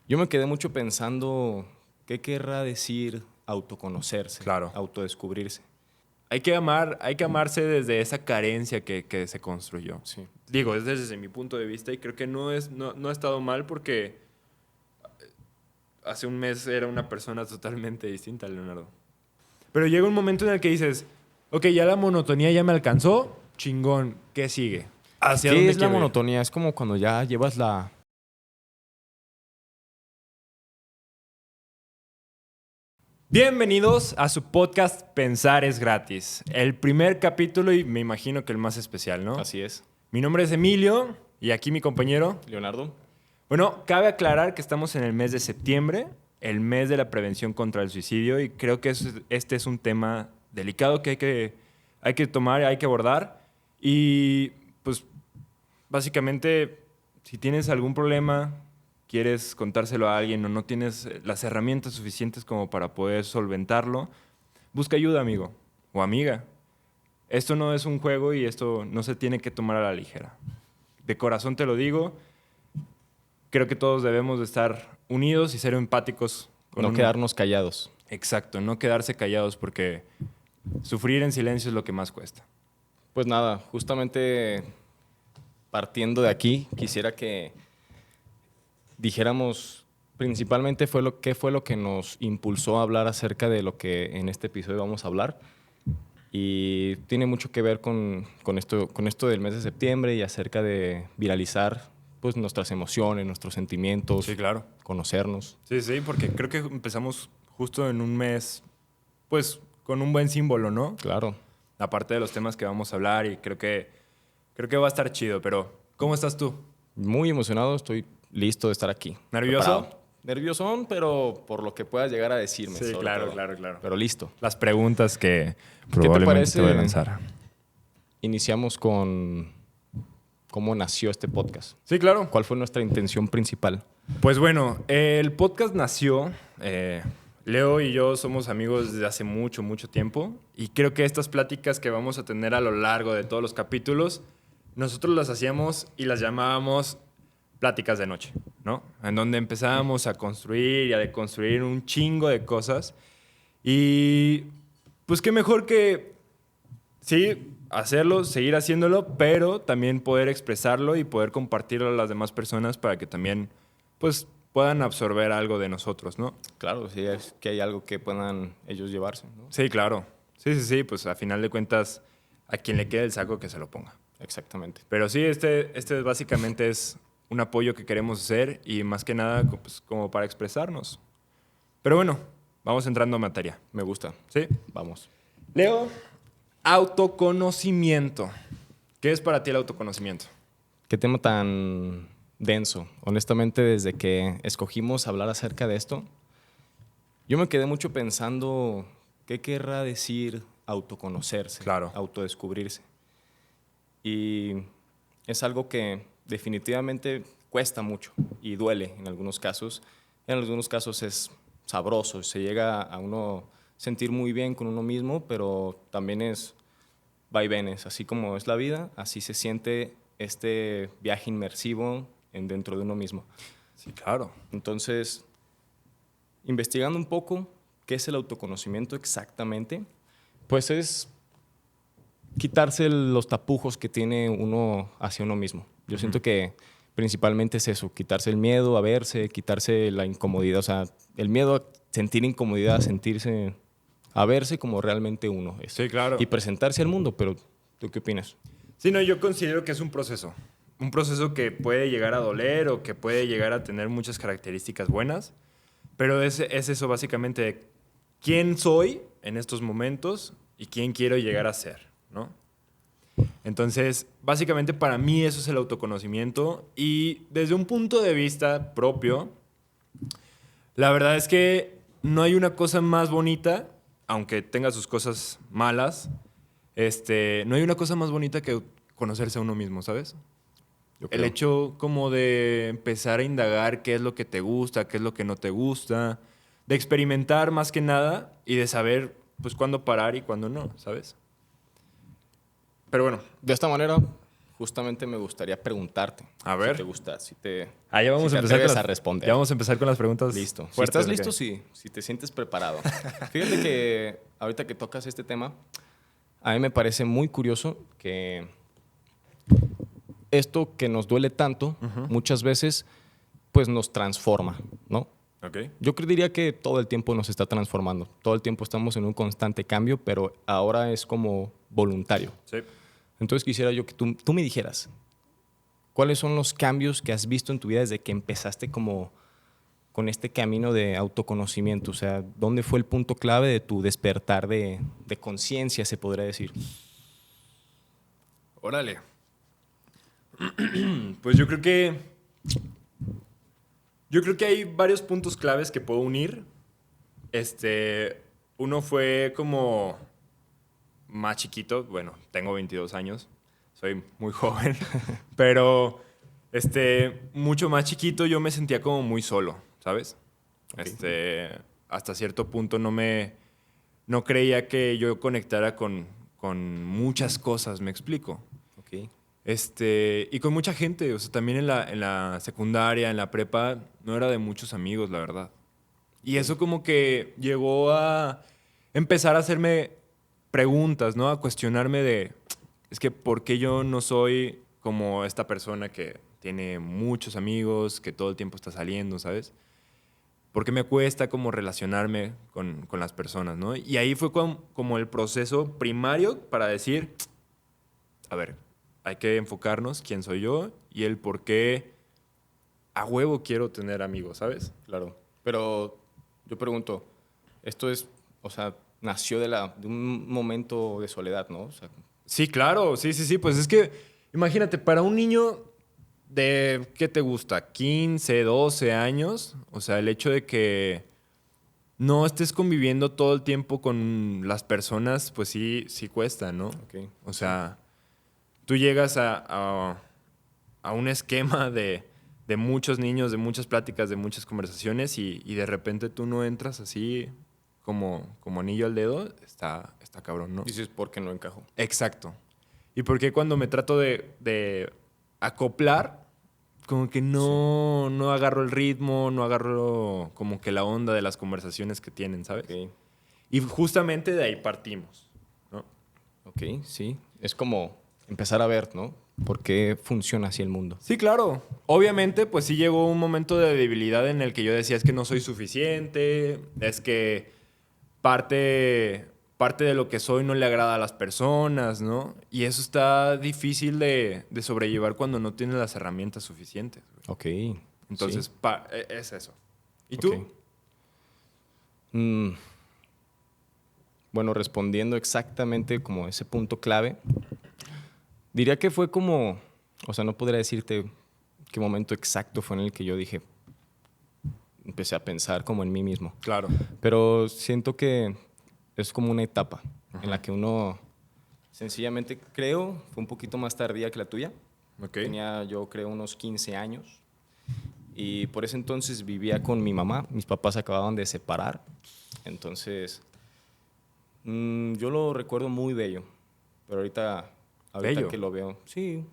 Yo me quedé mucho pensando qué querrá decir autoconocerse, Claro. autodescubrirse. Hay que amarse desde esa carencia que se construyó. Sí. Digo, es desde mi punto de vista y creo que no ha estado mal porque hace un mes era una persona totalmente distinta, Leonardo. Pero llega un momento en el que dices, ok, ya la monotonía ya me alcanzó, chingón, ¿qué sigue? ¿Hacia ¿Qué dónde es la quiero ir? monotonía? Es como cuando ya llevas la... Bienvenidos a su podcast Pensar es gratis. El primer capítulo y me imagino que el más especial, ¿no? Así es. Mi nombre es Emilio y aquí mi compañero. Leonardo. Bueno, cabe aclarar que estamos en el mes de septiembre, el mes de la prevención contra el suicidio y creo que este es un tema delicado que hay que tomar, hay que abordar y pues básicamente si tienes algún problema, quieres contárselo a alguien o no tienes las herramientas suficientes como para poder solventarlo, busca ayuda, amigo o amiga. Esto no es un juego y esto no se tiene que tomar a la ligera. De corazón te lo digo. Creo que todos debemos de estar unidos y ser empáticos con No uno. quedarnos callados. Exacto, no quedarse callados porque sufrir en silencio es lo que más cuesta. Pues nada, justamente partiendo de aquí, quisiera que dijéramos principalmente qué fue lo que nos impulsó a hablar acerca de lo que en este episodio vamos a hablar. Y tiene mucho que ver con esto del mes de septiembre y acerca de viralizar pues, nuestras emociones, nuestros sentimientos, Sí, claro. conocernos. Sí, sí, porque creo que empezamos justo en un mes, pues, con un buen símbolo, ¿no? Claro. Aparte de los temas que vamos a hablar y creo que va a estar chido, pero ¿cómo estás tú? Muy emocionado, estoy listo de estar aquí. ¿Nervioso? Preparado. Nerviosón, pero por lo que puedas llegar a decirme. Sí, sobre claro, todo. claro. Pero listo. Las preguntas que ¿Qué te probablemente te voy a parece? lanzar. Iniciamos con cómo nació este podcast. Sí, claro. ¿Cuál fue nuestra intención principal? Pues bueno, el podcast nació. Leo y yo somos amigos desde hace mucho, mucho tiempo. Y creo que estas pláticas que vamos a tener a lo largo de todos los capítulos, nosotros las hacíamos y las llamábamos pláticas de noche, ¿no? En donde empezábamos a construir y a deconstruir un chingo de cosas. Y pues qué mejor que, sí, hacerlo, seguir haciéndolo, pero también poder expresarlo y poder compartirlo a las demás personas para que también, pues, puedan absorber algo de nosotros, ¿no? Claro, sí, es que hay algo que puedan ellos llevarse, ¿no? Sí, claro. Sí, pues a final de cuentas, a quien le quede el saco que se lo ponga. Exactamente. Pero sí, este básicamente es un apoyo que queremos hacer y más que nada pues, como para expresarnos. Pero bueno, vamos entrando a materia. Me gusta. ¿Sí? Vamos. Leo, autoconocimiento. ¿Qué es para ti el autoconocimiento? Qué tema tan denso. Honestamente, desde que escogimos hablar acerca de esto, yo me quedé mucho pensando qué querrá decir autoconocerse, Claro. autodescubrirse. Y es algo que definitivamente cuesta mucho y duele en algunos casos. En algunos casos es sabroso, se llega a uno sentir muy bien con uno mismo, pero también es vaivenes. Así como es la vida, así se siente este viaje inmersivo dentro de uno mismo. Sí, claro. Entonces, investigando un poco qué es el autoconocimiento exactamente, pues es quitarse los tapujos que tiene uno hacia uno mismo. Yo siento que principalmente es eso, quitarse el miedo a verse, quitarse la incomodidad, o sea, el miedo a sentir incomodidad, a sentirse, a verse como realmente uno es. Sí, claro. Y presentarse al mundo, pero ¿tú qué opinas? Sí, no, yo considero que es un proceso. Un proceso que puede llegar a doler o que puede llegar a tener muchas características buenas. Pero es eso básicamente de quién soy en estos momentos y quién quiero llegar a ser, ¿no? Entonces, básicamente para mí eso es el autoconocimiento y desde un punto de vista propio, la verdad es que no hay una cosa más bonita, aunque tenga sus cosas malas, no hay una cosa más bonita que conocerse a uno mismo, ¿sabes? Yo El creo. hecho como de empezar a indagar qué es lo que te gusta, qué es lo que no te gusta, de experimentar más que nada y de saber pues cuándo parar y cuándo no, ¿sabes? Pero bueno, De esta manera, justamente me gustaría preguntarte. A ver. Si te gusta, Ya vamos a empezar a responder. Ya vamos a empezar con las preguntas. Listo. Si fuertes, estás listo, ¿ok? sí. Si te sientes preparado. Fíjate que ahorita que tocas este tema, a mí me parece muy curioso que esto que nos duele tanto, muchas veces, pues nos transforma, ¿no? Ok. Yo diría que todo el tiempo nos está transformando. Todo el tiempo estamos en un constante cambio, pero ahora es como voluntario. Sí. Entonces quisiera yo que tú me dijeras, ¿cuáles son los cambios que has visto en tu vida desde que empezaste como con este camino de autoconocimiento? O sea, ¿dónde fue el punto clave de tu despertar de conciencia, se podría decir? Órale. Pues yo creo que hay varios puntos claves que puedo unir. Uno fue como más chiquito. Bueno, tengo 22 años. Soy muy joven. Pero, mucho más chiquito yo me sentía como muy solo, ¿sabes? Ok. Hasta cierto punto no creía que yo conectara con muchas cosas, me explico. Ok. Y con mucha gente, o sea, también en la secundaria, en la prepa, no era de muchos amigos, la verdad. Y eso como que llegó a empezar a hacerme preguntas, ¿no? A cuestionarme es que ¿por qué yo no soy como esta persona que tiene muchos amigos, que todo el tiempo está saliendo, ¿sabes? ¿Por qué me cuesta como relacionarme con las personas, ¿no? Y ahí fue como el proceso primario para decir, a ver, hay que enfocarnos quién soy yo y el por qué a huevo quiero tener amigos, ¿sabes? Claro. Pero yo pregunto, esto es, o sea, nació de un momento de soledad, ¿no? O sea, Sí, claro, sí. Pues es que, imagínate, para un niño de, ¿qué te gusta? 15, 12 años, o sea, el hecho de que no estés conviviendo todo el tiempo con las personas, pues sí cuesta, ¿no? ok. O sea, tú llegas a un esquema de muchos niños, de muchas pláticas, de muchas conversaciones y de repente tú no entras así como anillo al dedo, está cabrón, ¿no? Dices, ¿por qué no encajo? Exacto. ¿Y por qué cuando me trato de acoplar, como que no agarro el ritmo, no agarro como que la onda de las conversaciones que tienen, ¿sabes? Ok. Y justamente de ahí partimos, ¿no? Ok, sí. Es como empezar a ver, ¿no? ¿Por qué funciona así el mundo? Sí, claro. Obviamente, pues sí llegó un momento de debilidad en el que yo decía, es que no soy suficiente, es que parte de lo que soy no le agrada a las personas, ¿no? Y eso está difícil de sobrellevar cuando no tienes las herramientas suficientes, güey. Ok. Entonces, sí. es eso. ¿Y Ok. tú? Mm, bueno, respondiendo exactamente como ese punto clave, diría que fue como, o sea, no podría decirte qué momento exacto fue en el que yo dije, empecé a pensar como en mí mismo. Claro. Pero siento que es como una etapa en la que uno sencillamente creo, fue un poquito más tardía que la tuya. Ok. Tenía yo creo unos 15 años y por ese entonces vivía con mi mamá. Mis papás se acababan de separar. Entonces, yo lo recuerdo muy bello. Pero ahorita Bello. que lo veo, sí,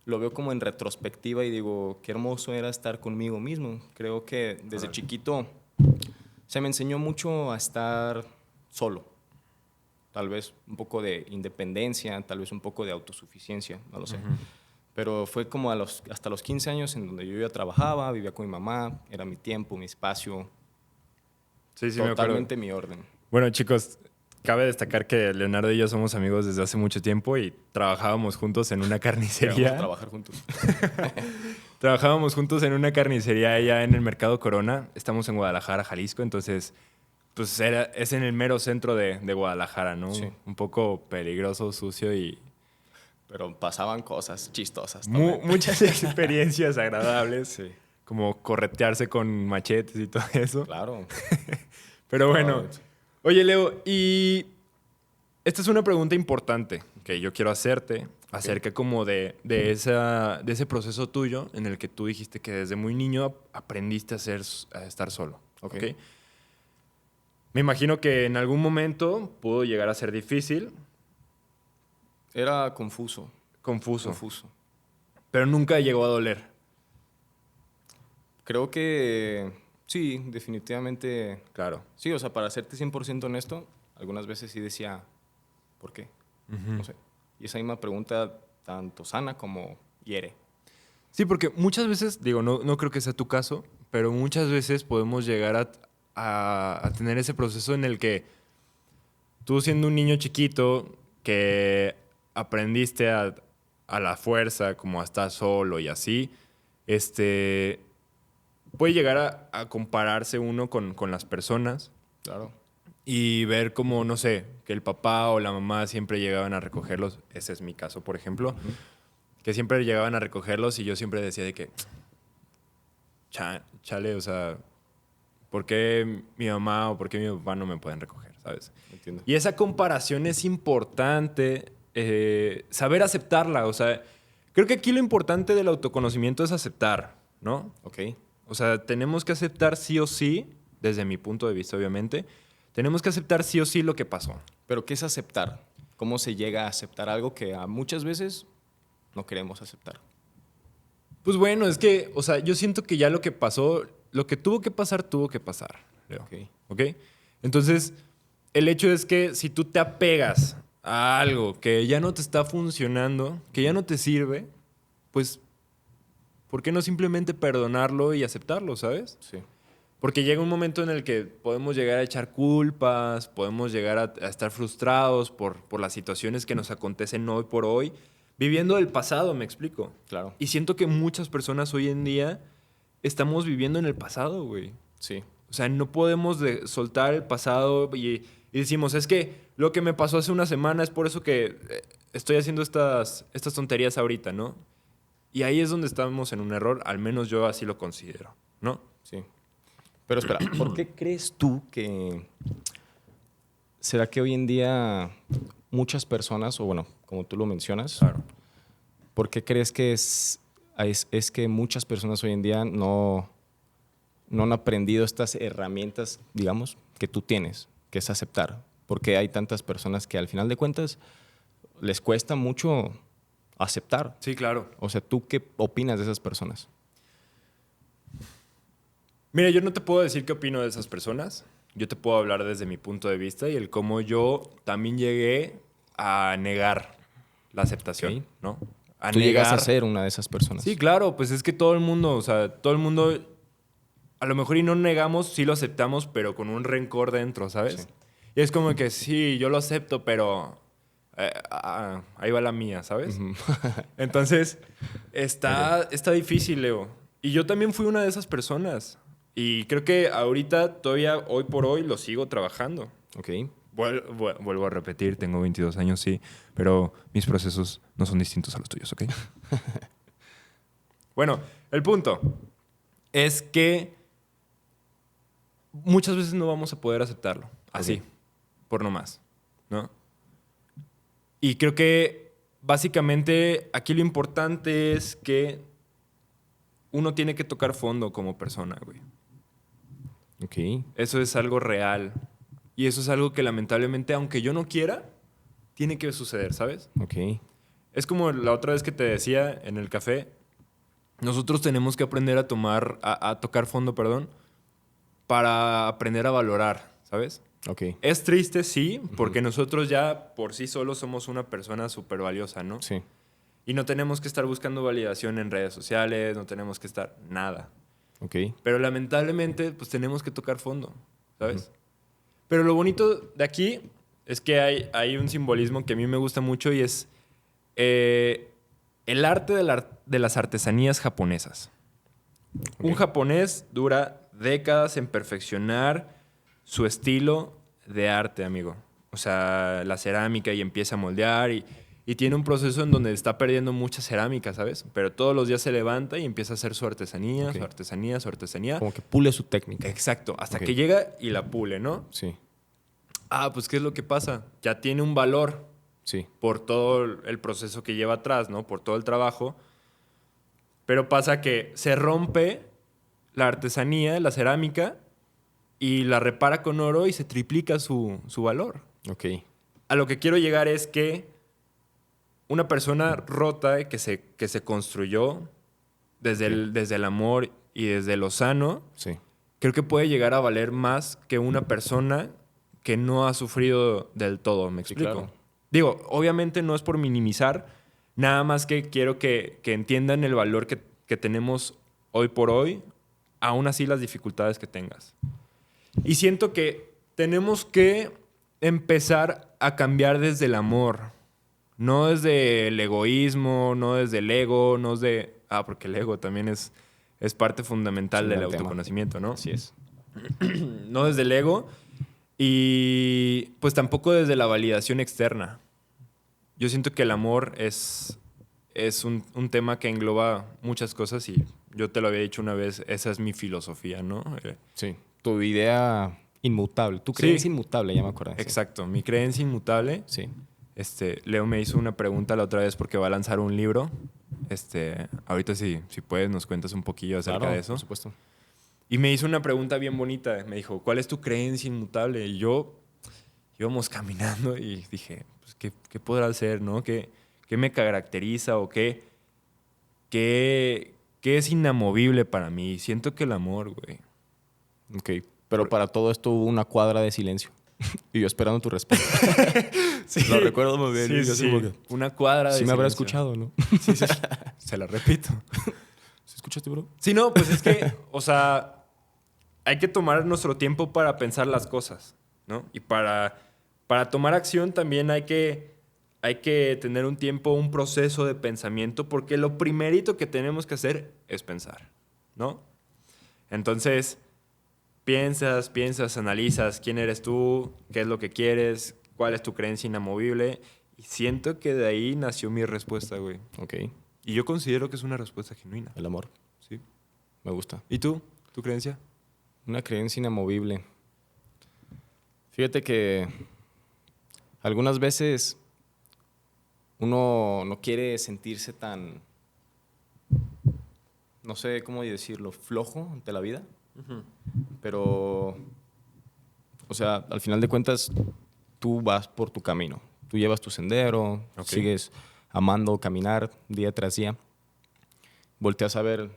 lo veo como en retrospectiva y digo, qué hermoso era estar conmigo mismo. Creo que desde Órale. chiquito se me enseñó mucho a estar solo. Tal vez un poco de independencia, tal vez un poco de autosuficiencia, no lo sé. Pero fue como hasta los 15 años en donde yo ya trabajaba, vivía con mi mamá, era mi tiempo, mi espacio, Sí, me acuerdo. totalmente mi orden. Bueno, chicos, cabe destacar que Leonardo y yo somos amigos desde hace mucho tiempo y trabajábamos juntos en una Llegamos a carnicería. trabajar juntos. Trabajábamos juntos en una carnicería allá en el Mercado Corona. Estamos en Guadalajara, Jalisco, entonces pues es en el mero centro de Guadalajara, ¿no? Sí. Un poco peligroso, sucio y Pero pasaban cosas chistosas también. muchas experiencias agradables, Sí, como corretearse con machetes y todo eso. claro. Pero bueno, Todo eso. oye Leo, y esta es una pregunta importante que yo quiero hacerte acerca como de ese proceso tuyo en el que tú dijiste que desde muy niño aprendiste a estar solo. Ok. ¿Ok? Me imagino que en algún momento pudo llegar a ser difícil. Era confuso. confuso. Pero nunca llegó a doler. Creo que sí, definitivamente. Claro. Sí, o sea, para serte 100% honesto, algunas veces sí decía, ¿por qué? No sé. Y esa misma pregunta tanto sana como hiere. Sí, porque muchas veces, digo, no creo que sea tu caso, pero muchas veces podemos llegar a tener ese proceso en el que tú siendo un niño chiquito que aprendiste a la fuerza, como a estar solo y así, puede llegar a compararse uno con las personas Claro. y ver como, no sé, que el papá o la mamá siempre llegaban a recogerlos. Ese es mi caso, por ejemplo. Que siempre llegaban a recogerlos y yo siempre decía de que, chale, o sea, ¿por qué mi mamá o por qué mi papá no me pueden recoger? ¿Sabes? Entiendo. Y esa comparación es importante, saber aceptarla. O sea, creo que aquí lo importante del autoconocimiento es aceptar, ¿no? Ok. O sea, tenemos que aceptar sí o sí, desde mi punto de vista, obviamente, tenemos que aceptar sí o sí lo que pasó. Pero ¿qué es aceptar? ¿Cómo se llega a aceptar algo que a muchas veces no queremos aceptar? Pues bueno, es que, o sea, yo siento que ya lo que pasó, lo que tuvo que pasar, Leo. Ok. ¿Ok? Entonces, el hecho es que si tú te apegas a algo que ya no te está funcionando, que ya no te sirve, pues, ¿por qué no simplemente perdonarlo y aceptarlo, sabes? Sí. Porque llega un momento en el que podemos llegar a echar culpas, podemos llegar a estar frustrados por las situaciones que nos acontecen hoy por hoy, viviendo el pasado, me explico. Claro. Y siento que muchas personas hoy en día estamos viviendo en el pasado, güey. Sí. O sea, no podemos soltar el pasado y decimos, es que lo que me pasó hace una semana es por eso que estoy haciendo estas tonterías ahorita, ¿no? Y ahí es donde estamos en un error, al menos yo así lo considero, ¿no? Sí. Pero espera, ¿por qué crees tú que será que hoy en día muchas personas, o bueno, como tú lo mencionas, Claro. ¿por qué crees que es que muchas personas hoy en día no han aprendido estas herramientas, digamos, que tú tienes, que es aceptar? Porque hay tantas personas que al final de cuentas les cuesta mucho aceptar. Sí, claro. O sea, ¿tú qué opinas de esas personas? Mira, yo no te puedo decir qué opino de esas personas. Yo te puedo hablar desde mi punto de vista y el cómo yo también llegué a negar la aceptación, Ok. ¿no? A Tú llegas a negar. ser una de esas personas. Sí, claro, pues es que todo el mundo, o sea, todo el mundo, a lo mejor y no negamos, sí lo aceptamos, pero con un rencor dentro, ¿sabes? Sí. Y es como que sí, yo lo acepto, pero ahí va la mía, ¿sabes? Ujú. Entonces, está difícil, Leo. Y yo también fui una de esas personas. Y creo que ahorita, todavía, hoy por hoy, lo sigo trabajando. Ok. Vuelvo a repetir, tengo 22 años, sí, pero mis procesos no son distintos a los tuyos, ¿ok? Bueno, el punto es que muchas veces no vamos a poder aceptarlo, así, Ok. por nomás, ¿no? Y creo que básicamente aquí lo importante es que uno tiene que tocar fondo como persona, güey. Ok. Eso es algo real. Y eso es algo que lamentablemente, aunque yo no quiera, tiene que suceder, ¿sabes? Ok. Es como la otra vez que te decía en el café, nosotros tenemos que aprender a tocar fondo, perdón, para aprender a valorar, ¿sabes? Ok. Es triste, sí, porque nosotros ya por sí solos somos una persona súper valiosa, ¿no? Sí. Y no tenemos que estar buscando validación en redes sociales, no tenemos que estar nada. Ok. Pero lamentablemente, pues tenemos que tocar fondo, ¿sabes? Pero lo bonito de aquí es que hay un simbolismo que a mí me gusta mucho y es el arte de las artesanías japonesas. Ok. Un japonés dura décadas en perfeccionar su estilo de arte, amigo. O sea, la cerámica y empieza a moldear y tiene un proceso en donde está perdiendo mucha cerámica, ¿sabes? Pero todos los días se levanta y empieza a hacer su artesanía, Ok. su artesanía, su artesanía. Como que pule su técnica. Exacto, hasta Ok. que llega y la pule, ¿no? Sí. Ah, pues ¿qué es lo que pasa? Ya tiene un valor Sí. por todo el proceso que lleva atrás, ¿no? Por todo el trabajo. Pero pasa que se rompe la artesanía, la cerámica, y la repara con oro y se triplica su valor. Ok. A lo que quiero llegar es que una persona rota que se construyó desde el amor y desde lo sano, Sí. creo que puede llegar a valer más que una persona que no ha sufrido del todo, ¿me Sí, explico? claro. Digo, obviamente no es por minimizar, nada más que quiero que entiendan el valor que tenemos hoy por hoy, aún así las dificultades que tengas. Y siento que tenemos que empezar a cambiar desde el amor, no desde el egoísmo, no desde el ego, no desde... porque el ego también es parte fundamental Es un del gran tema. autoconocimiento, ¿no? Así es. No desde el ego y pues tampoco desde la validación externa. Yo siento que el amor es un tema que engloba muchas cosas y yo te lo había dicho una vez, esa es mi filosofía, ¿no? Sí. Tu idea inmutable. Tu Sí. creencia inmutable, ya me acordé. Sí. Exacto, mi creencia inmutable. Sí. Leo me hizo una pregunta la otra vez porque va a lanzar un libro. Ahorita si puedes nos cuentas un poquillo acerca Claro, de eso. por supuesto. Y me hizo una pregunta bien bonita. Me dijo, ¿cuál es tu creencia inmutable? Y yo íbamos caminando y dije, pues, ¿qué podrá ser, no? ¿Qué me caracteriza o qué es inamovible para mí? Siento que el amor, güey. Ok. Pero para todo esto hubo una cuadra de silencio. Y yo esperando tu respuesta. Sí. Lo recuerdo muy bien. Sí, Y yo así sí. como que, Una cuadra de sí me habrá silencio. escuchado, ¿no? Sí, sí. Se la repito. ¿Sí escuchaste, bro? Sí, no, pues es que, o sea, hay que tomar nuestro tiempo para pensar las cosas, ¿no? Y para tomar acción también hay que tener un tiempo, un proceso de pensamiento, porque lo primerito que tenemos que hacer es pensar, ¿no? Entonces, piensas, analizas quién eres tú, qué es lo que quieres, cuál es tu creencia inamovible. Y siento que de ahí nació mi respuesta, güey. Ok. Y yo considero que es una respuesta genuina. El amor. Sí. Me gusta. ¿Y tú? ¿Tu creencia? Una creencia inamovible. Fíjate que algunas veces uno no quiere sentirse tan, no sé cómo decirlo, flojo ante la vida. Pero, o sea, al final de cuentas, tú vas por tu camino. Tú llevas tu sendero, Ok. sigues amando caminar día tras día. Volteas a ver,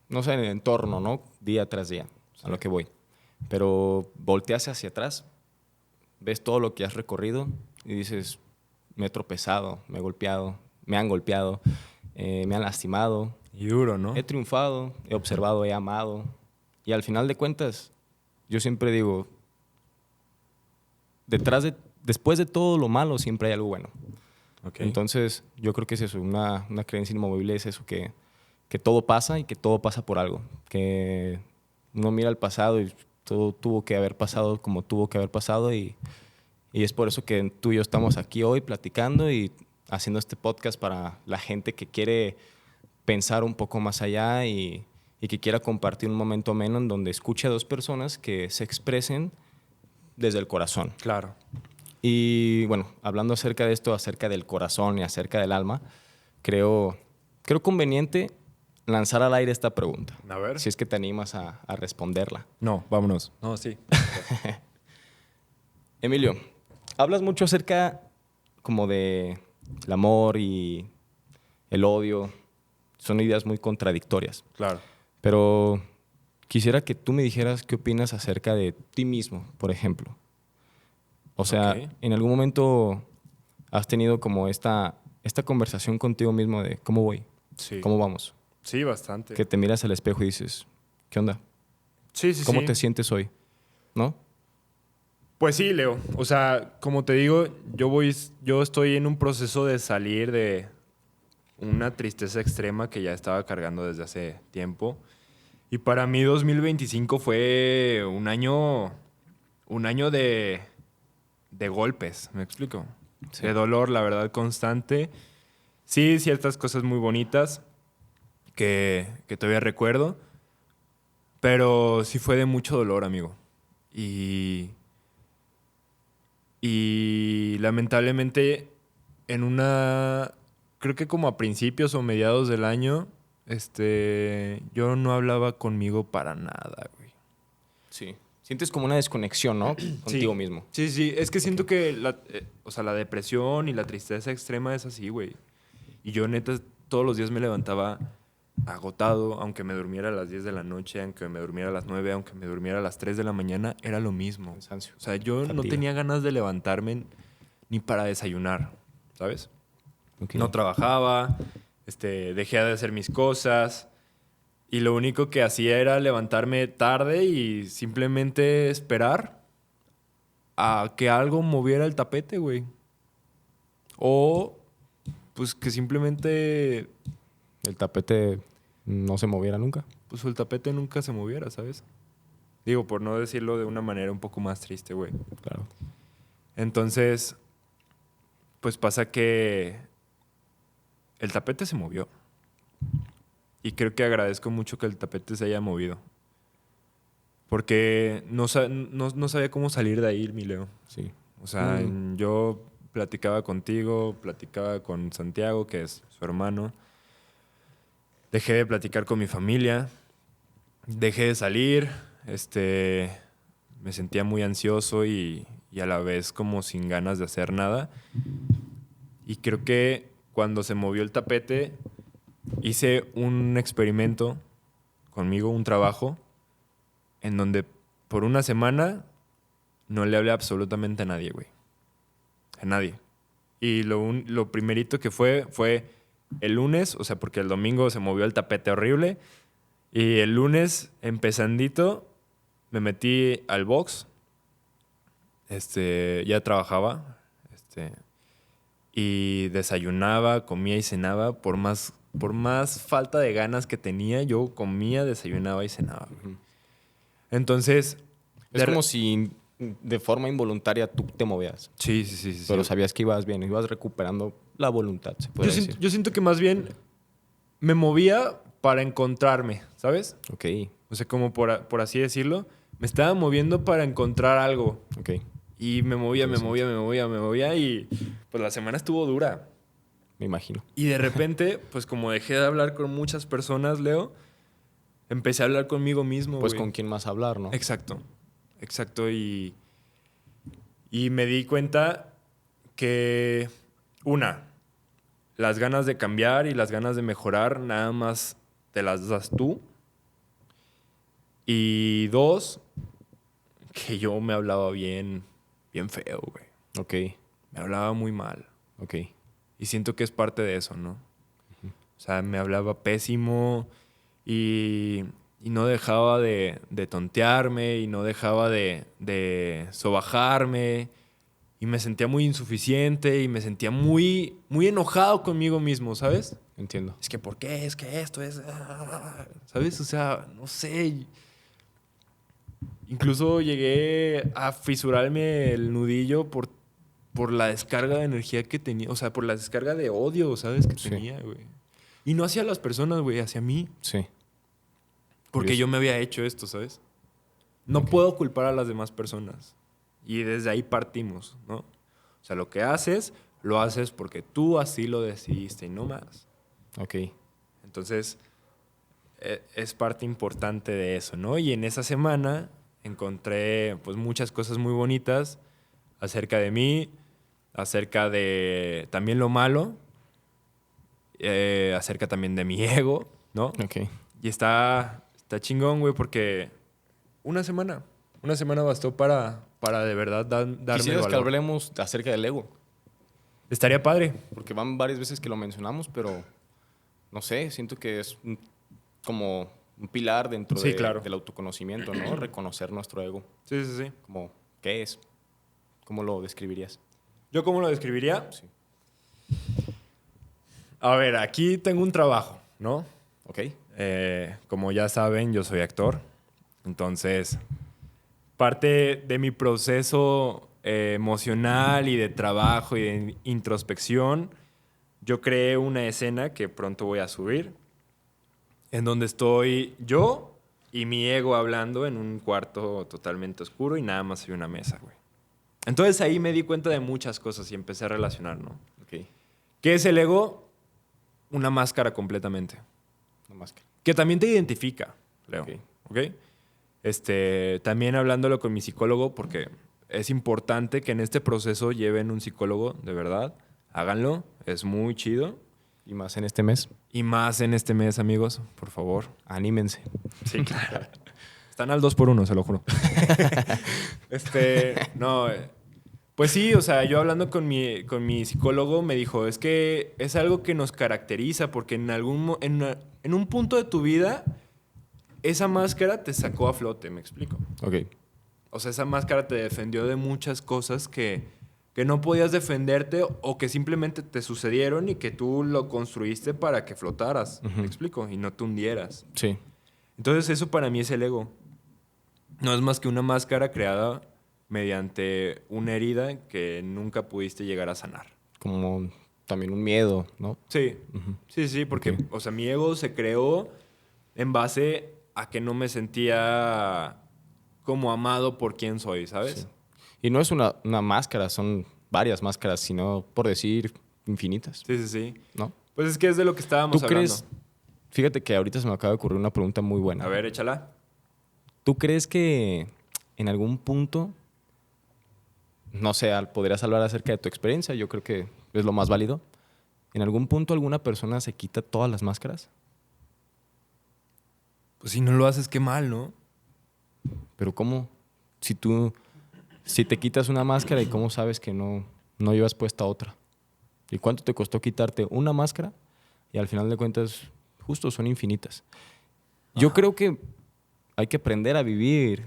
no sé, en el entorno, ¿no? Día tras día, a lo que voy. Pero volteas hacia atrás, ves todo lo que has recorrido y dices, me he tropezado, me he golpeado, me han golpeado, me han lastimado, Y duro, ¿no? he triunfado, he observado, he amado. Y al final de cuentas, yo siempre digo, después de todo lo malo siempre hay algo bueno. Ok. Entonces, yo creo que es eso, una creencia inamovible es eso, que todo pasa y que todo pasa por algo. Que uno mira al pasado y todo tuvo que haber pasado como tuvo que haber pasado y es por eso que tú y yo estamos aquí hoy platicando y haciendo este podcast para la gente que quiere pensar un poco más allá y que quiera compartir un momento ameno en donde escuche a dos personas que se expresen desde el corazón. Claro. Y bueno, hablando acerca de esto, acerca del corazón y acerca del alma, creo conveniente lanzar al aire esta pregunta. A ver. Si es que te animas a responderla. No, vámonos. No, sí. Emilio, hablas mucho acerca como de el amor y el odio. Son ideas muy contradictorias. Claro. Pero quisiera que tú me dijeras qué opinas acerca de ti mismo, por ejemplo. O sea, Ok. ¿en algún momento has tenido como esta conversación contigo mismo de cómo voy? Sí. ¿Cómo vamos? Sí, bastante. Que te miras al espejo y dices, ¿qué onda? Sí, sí, ¿Cómo sí. te sientes hoy? ¿No? Pues sí, Leo. O sea, como te digo, yo estoy en un proceso de salir de una tristeza extrema que ya estaba cargando desde hace tiempo. Y para mí 2025 fue un año de golpes, ¿me explico? Sí. De dolor, la verdad, constante. Sí, ciertas cosas muy bonitas que todavía recuerdo, pero sí fue de mucho dolor, amigo. Y lamentablemente creo que como a principios o mediados del año, yo no hablaba conmigo para nada, güey. Sí. Sientes como una desconexión, ¿no? Contigo Sí. mismo. Sí, sí, es que siento que la depresión y la tristeza extrema es así, güey. Y yo neta todos los días me levantaba agotado, aunque me durmiera a las 10 de la noche, aunque me durmiera a las 9, aunque me durmiera a las 3 de la mañana, era lo mismo. Cansancio. O sea, yo no Fatiga. tenía ganas de levantarme ni para desayunar, ¿sabes? Ok. No trabajaba, dejé de hacer mis cosas y lo único que hacía era levantarme tarde y simplemente esperar a que algo moviera el tapete, güey. O pues que simplemente El tapete no se moviera nunca. pues el tapete nunca se moviera, ¿sabes? Digo, por no decirlo de una manera un poco más triste, güey. Claro. Entonces, pues pasa que el tapete se movió. Y creo que agradezco mucho que el tapete se haya movido. Porque no sabía cómo salir de ahí, mi Leo. Sí. O sea, yo platicaba contigo, platicaba con Santiago, que es su hermano. Dejé de platicar con mi familia. Dejé de salir. Me sentía muy ansioso y a la vez como sin ganas de hacer nada. Y creo que cuando se movió el tapete, hice un experimento conmigo, un trabajo, en donde por una semana no le hablé absolutamente a nadie, güey. A nadie. Y lo primerito que fue el lunes, o sea, porque el domingo se movió el tapete horrible. Y el lunes, empezandito, me metí al box. Ya trabajaba. Y desayunaba, comía y cenaba. Por más falta de ganas que tenía, yo comía, desayunaba y cenaba. Ujú. Entonces... Es como si de forma involuntaria tú te movías. Sí, sí, sí. sí, Pero sí. sabías que ibas bien, ibas recuperando la voluntad, se puede decir. Yo siento que más bien me movía para encontrarme, ¿sabes? Ok, O sea, como por así decirlo, me estaba moviendo para encontrar algo. ok. Y me movía y pues la semana estuvo dura. Me imagino. Y de repente, pues como dejé de hablar con muchas personas, Leo, empecé a hablar conmigo mismo, Pues güey. con quién más hablar, ¿no? Exacto. Y me di cuenta que, las ganas de cambiar y las ganas de mejorar nada más te las das tú. Y 2, que yo me hablaba bien feo, güey. Ok, Me hablaba muy mal. ok. Y siento que es parte de eso, ¿no? O sea, me hablaba pésimo y no dejaba de tontearme y no dejaba de sobajarme. Y me sentía muy insuficiente y me sentía muy, muy enojado conmigo mismo, ¿sabes? Entiendo. Es que, ¿por qué? Es que esto es... ¿Sabes? O sea, no sé. Incluso llegué a fisurarme el nudillo por la descarga de energía que tenía. O sea, por la descarga de odio, ¿sabes? Que Sí. tenía, güey. Y no hacia las personas, güey, hacia mí. Sí. Porque Curioso. yo me había hecho esto, ¿sabes? No puedo culpar a las demás personas. Y desde ahí partimos, ¿no? O sea, lo que haces, lo haces porque tú así lo decidiste y no más. Ok. Entonces, es parte importante de eso, ¿no? Y en esa semana encontré pues muchas cosas muy bonitas acerca de mí, acerca de también lo malo, acerca también de mi ego, ¿no? Ok. Y está chingón, güey, porque una semana bastó para de verdad darme el Quisieras que valor. hablemos acerca del ego. Estaría padre. Porque van varias veces que lo mencionamos, pero no sé, siento que es como un pilar dentro Sí, claro. del autoconocimiento, ¿no? Reconocer nuestro ego. Sí, sí, sí. Como, ¿qué es? ¿Cómo lo describirías? ¿Yo cómo lo describiría? Sí. A ver, aquí tengo un trabajo, ¿no? Ok. Como ya saben, yo soy actor. Entonces, parte de mi proceso emocional y de trabajo y de introspección, yo creé una escena que pronto voy a subir, en donde estoy yo y mi ego hablando en un cuarto totalmente oscuro y nada más hay una mesa, güey. Entonces ahí me di cuenta de muchas cosas y empecé a relacionar, ¿no? Ok. ¿Qué es el ego? Una máscara completamente. Una máscara. Que también te identifica, Leo. Ok. ¿Ok? También hablándolo con mi psicólogo, porque es importante que en este proceso lleven un psicólogo, de verdad. Háganlo, es muy chido. Y más en este mes. Y más en este mes, amigos, por favor. Anímense. Sí, claro. Están al 2x1, se lo juro. No, pues sí, o sea, yo hablando con mi psicólogo me dijo, es que es algo que nos caracteriza porque en un punto de tu vida esa máscara te sacó a flote, ¿me explico? Ok. O sea, esa máscara te defendió de muchas cosas que no podías defenderte o que simplemente te sucedieron y que tú lo construiste para que flotaras, ¿me explico? Y no te hundieras. Sí. Entonces eso para mí es el ego. No es más que una máscara creada mediante una herida que nunca pudiste llegar a sanar. Como también un miedo, ¿no? Sí, sí, porque, Ok. o sea, mi ego se creó en base a que no me sentía como amado por quien soy, ¿sabes? Sí. Y no es una máscara, son varias máscaras, sino por decir infinitas, Sí, sí, sí. ¿no? Pues es que es de lo que estábamos ¿Tú hablando. crees? Fíjate que ahorita se me acaba de ocurrir una pregunta muy buena. A ver, échala. ¿Tú crees que en algún punto, no sé, podrías hablar acerca de tu experiencia? Yo creo que es lo más válido. ¿En algún punto alguna persona se quita todas las máscaras? Pues si no lo haces, qué mal, ¿no? Pero ¿cómo? Si te quitas una máscara y cómo sabes que no llevas puesta otra. ¿Y cuánto te costó quitarte una máscara? Y al final de cuentas, justo son infinitas. Yo creo que hay que aprender a vivir,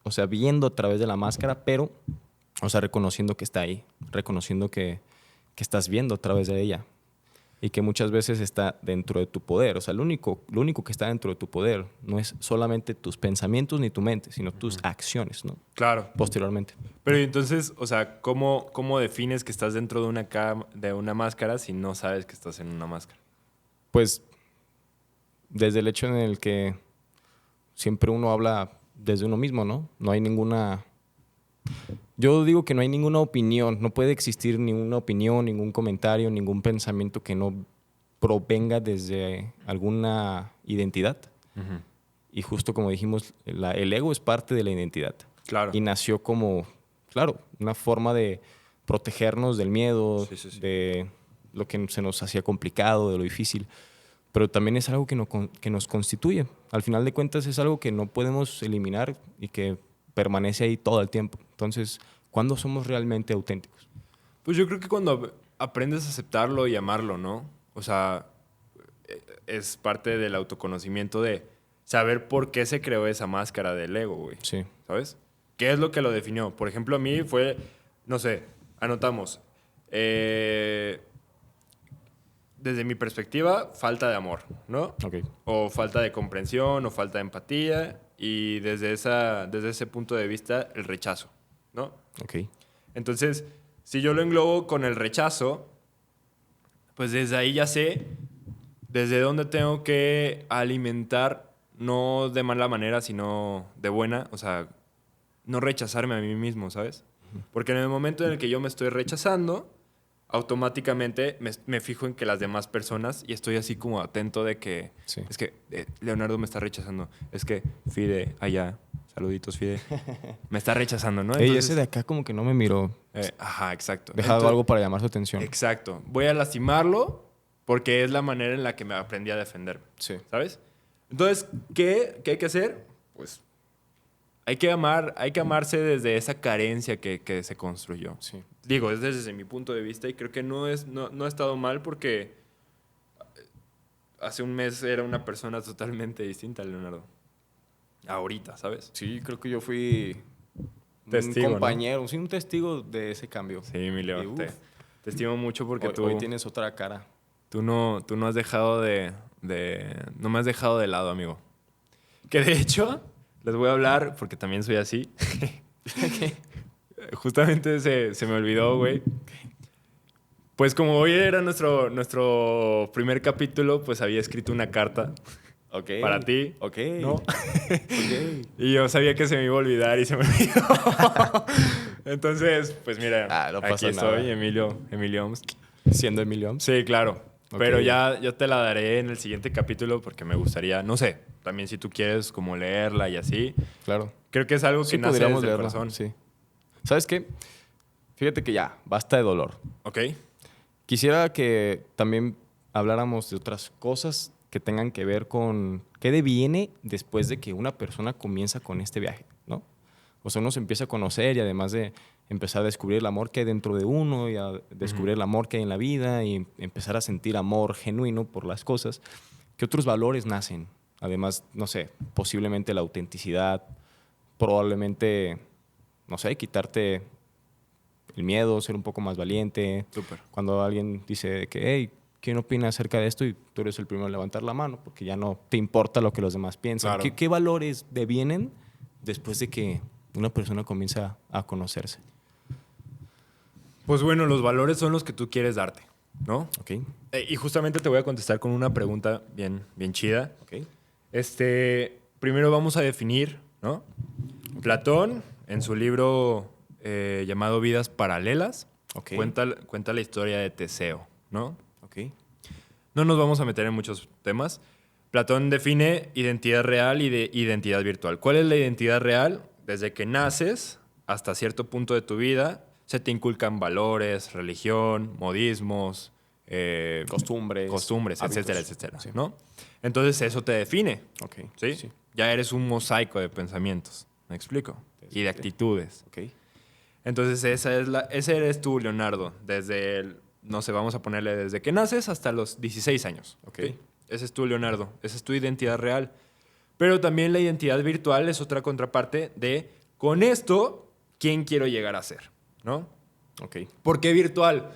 o sea, viendo a través de la máscara, pero, o sea, reconociendo que está ahí, reconociendo que estás viendo a través de ella y que muchas veces está dentro de tu poder. O sea, lo único que está dentro de tu poder no es solamente tus pensamientos ni tu mente, sino tus acciones, ¿no? Claro. Posteriormente. Pero entonces, o sea, ¿cómo defines que estás dentro de una máscara si no sabes que estás en una máscara? Pues desde el hecho en el que siempre uno habla desde uno mismo, ¿no? No hay ninguna... Yo digo que no hay ninguna opinión, no puede existir ninguna opinión, ningún comentario, ningún pensamiento que no provenga desde alguna identidad. Y justo como dijimos, el ego es parte de la identidad. Claro. Y nació como, claro, una forma de protegernos del miedo, Sí. de lo que se nos hacía complicado, de lo difícil. Pero también es algo que nos constituye. Al final de cuentas es algo que no podemos eliminar y que permanece ahí todo el tiempo. Entonces, ¿cuándo somos realmente auténticos? Pues yo creo que cuando aprendes a aceptarlo y amarlo, ¿no? O sea, es parte del autoconocimiento de saber por qué se creó esa máscara del ego, güey. Sí. ¿Sabes? ¿Qué es lo que lo definió? Por ejemplo, a mí fue, no sé, anotamos. Desde mi perspectiva, falta de amor, ¿no? Ok. O falta de comprensión, o falta de empatía. Y desde ese punto de vista, el rechazo, ¿no? Ok. Entonces, si yo lo englobo con el rechazo, pues desde ahí ya sé desde dónde tengo que alimentar, no de mala manera, sino de buena, o sea, no rechazarme a mí mismo, ¿sabes? Porque en el momento en el que yo me estoy rechazando, automáticamente me fijo en que las demás personas, y estoy así como atento de que, Sí. es que Leonardo me está rechazando, es que Fide, allá, saluditos Fide, me está rechazando, ¿no? Ey, Entonces, ese de acá como que no me miró. ajá, exacto. Dejado Entonces, algo para llamar su atención. exacto. Voy a lastimarlo porque es la manera en la que me aprendí a defenderme, Sí. ¿sabes? Entonces, ¿qué hay que hacer? Pues hay que amarse desde esa carencia que se construyó. Sí. Digo, es desde mi punto de vista y creo que no ha estado mal porque hace un mes era una persona totalmente distinta, Leonardo. Ahorita, ¿sabes? Sí, creo que yo fui Testigo, un ¿no? compañero, sí, un testigo de ese cambio. Sí, Emilio, Y, uf, te estimo mucho porque hoy tienes otra cara. tú no has dejado no me has dejado de lado, amigo. Que de hecho, les voy a hablar, porque también soy así. Justamente se me olvidó, güey. Pues como hoy era nuestro primer capítulo, pues había escrito una carta Ok. para ti. Ok. ¿No? Ok. Y yo sabía que se me iba a olvidar y se me olvidó. Entonces, pues mira, no aquí pasa estoy, nada. Emilio Oms. Siendo Emilio. Sí, claro. Ok. Pero ya yo te la daré en el siguiente capítulo porque me gustaría, no sé, también si tú quieres como leerla y así. Claro. Creo que es algo que Sí, nace podríamos desde el leerla. corazón. Sí. ¿Sabes qué? Fíjate que ya, basta de dolor. ¿Ok? Quisiera que también habláramos de otras cosas que tengan que ver con qué deviene después de que una persona comienza con este viaje, ¿no? O sea, uno se empieza a conocer y además de empezar a descubrir el amor que hay dentro de uno y a descubrir el amor que hay en la vida y empezar a sentir amor genuino por las cosas, ¿qué otros valores nacen? Además, no sé, posiblemente la autenticidad, probablemente, no sé, quitarte el miedo, ser un poco más valiente. Súper. Cuando alguien dice que, hey, ¿quién opina acerca de esto? Y tú eres el primero en levantar la mano porque ya no te importa lo que los demás piensan. Claro. ¿Qué valores devienen después de que una persona comienza a conocerse? Pues bueno, los valores son los que tú quieres darte, ¿no? ¿Ok? Y justamente te voy a contestar con una pregunta bien, bien chida. ¿Ok? Primero vamos a definir, ¿no? Platón, en su libro llamado Vidas Paralelas, Ok. cuenta la historia de Teseo, ¿no? ¿Ok? No nos vamos a meter en muchos temas. Platón define identidad real y de identidad virtual. ¿Cuál es la identidad real? Desde que naces hasta cierto punto de tu vida se te inculcan valores, religión, modismos, costumbres, hábitos. etcétera, etcétera, Sí. ¿no? Entonces eso te define, Ok. ¿sí? Sí. Ya eres un mosaico de pensamientos, ¿me explico? Y de actitudes. Ok. Entonces ese eres tú, Leonardo, no sé, vamos a ponerle desde que naces hasta los 16 años. Ok. Ese es tú, Leonardo. Esa es tu identidad real. Pero también la identidad virtual es otra contraparte de, con esto, ¿quién quiero llegar a ser? ¿No? Ok. ¿Por qué virtual?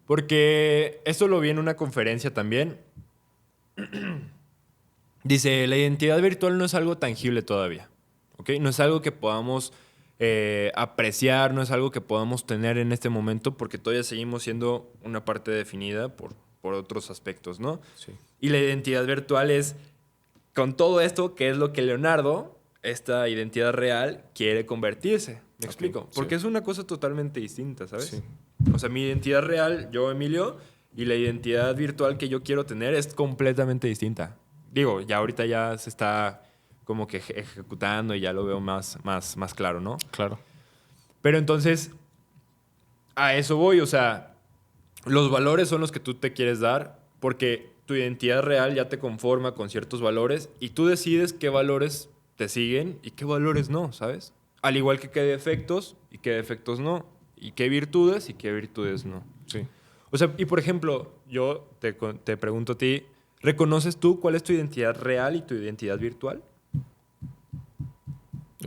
Porque esto lo vi en una conferencia también. Dice, la identidad virtual no es algo tangible todavía. ¿Ok? No es algo que podamos apreciar, no es algo que podamos tener en este momento porque todavía seguimos siendo una parte definida por otros aspectos, ¿no? Sí. Y la identidad virtual es, con todo esto, que es lo que Leonardo, esta identidad real, quiere convertirse. ¿Me Ok, explico? sí. Porque es una cosa totalmente distinta, ¿sabes? Sí. O sea, mi identidad real, yo, Emilio, y la identidad virtual que yo quiero tener es completamente distinta. Digo, ya ahorita ya se está como que ejecutando y ya lo veo más claro, ¿no? Claro. Pero entonces, a eso voy, o sea, los valores son los que tú te quieres dar porque tu identidad real ya te conforma con ciertos valores y tú decides qué valores te siguen y qué valores no, ¿sabes? Al igual que qué defectos y qué defectos no, y qué virtudes y qué virtudes no. Sí. O sea, y por ejemplo, yo te pregunto a ti, ¿reconoces tú cuál es tu identidad real y tu identidad virtual?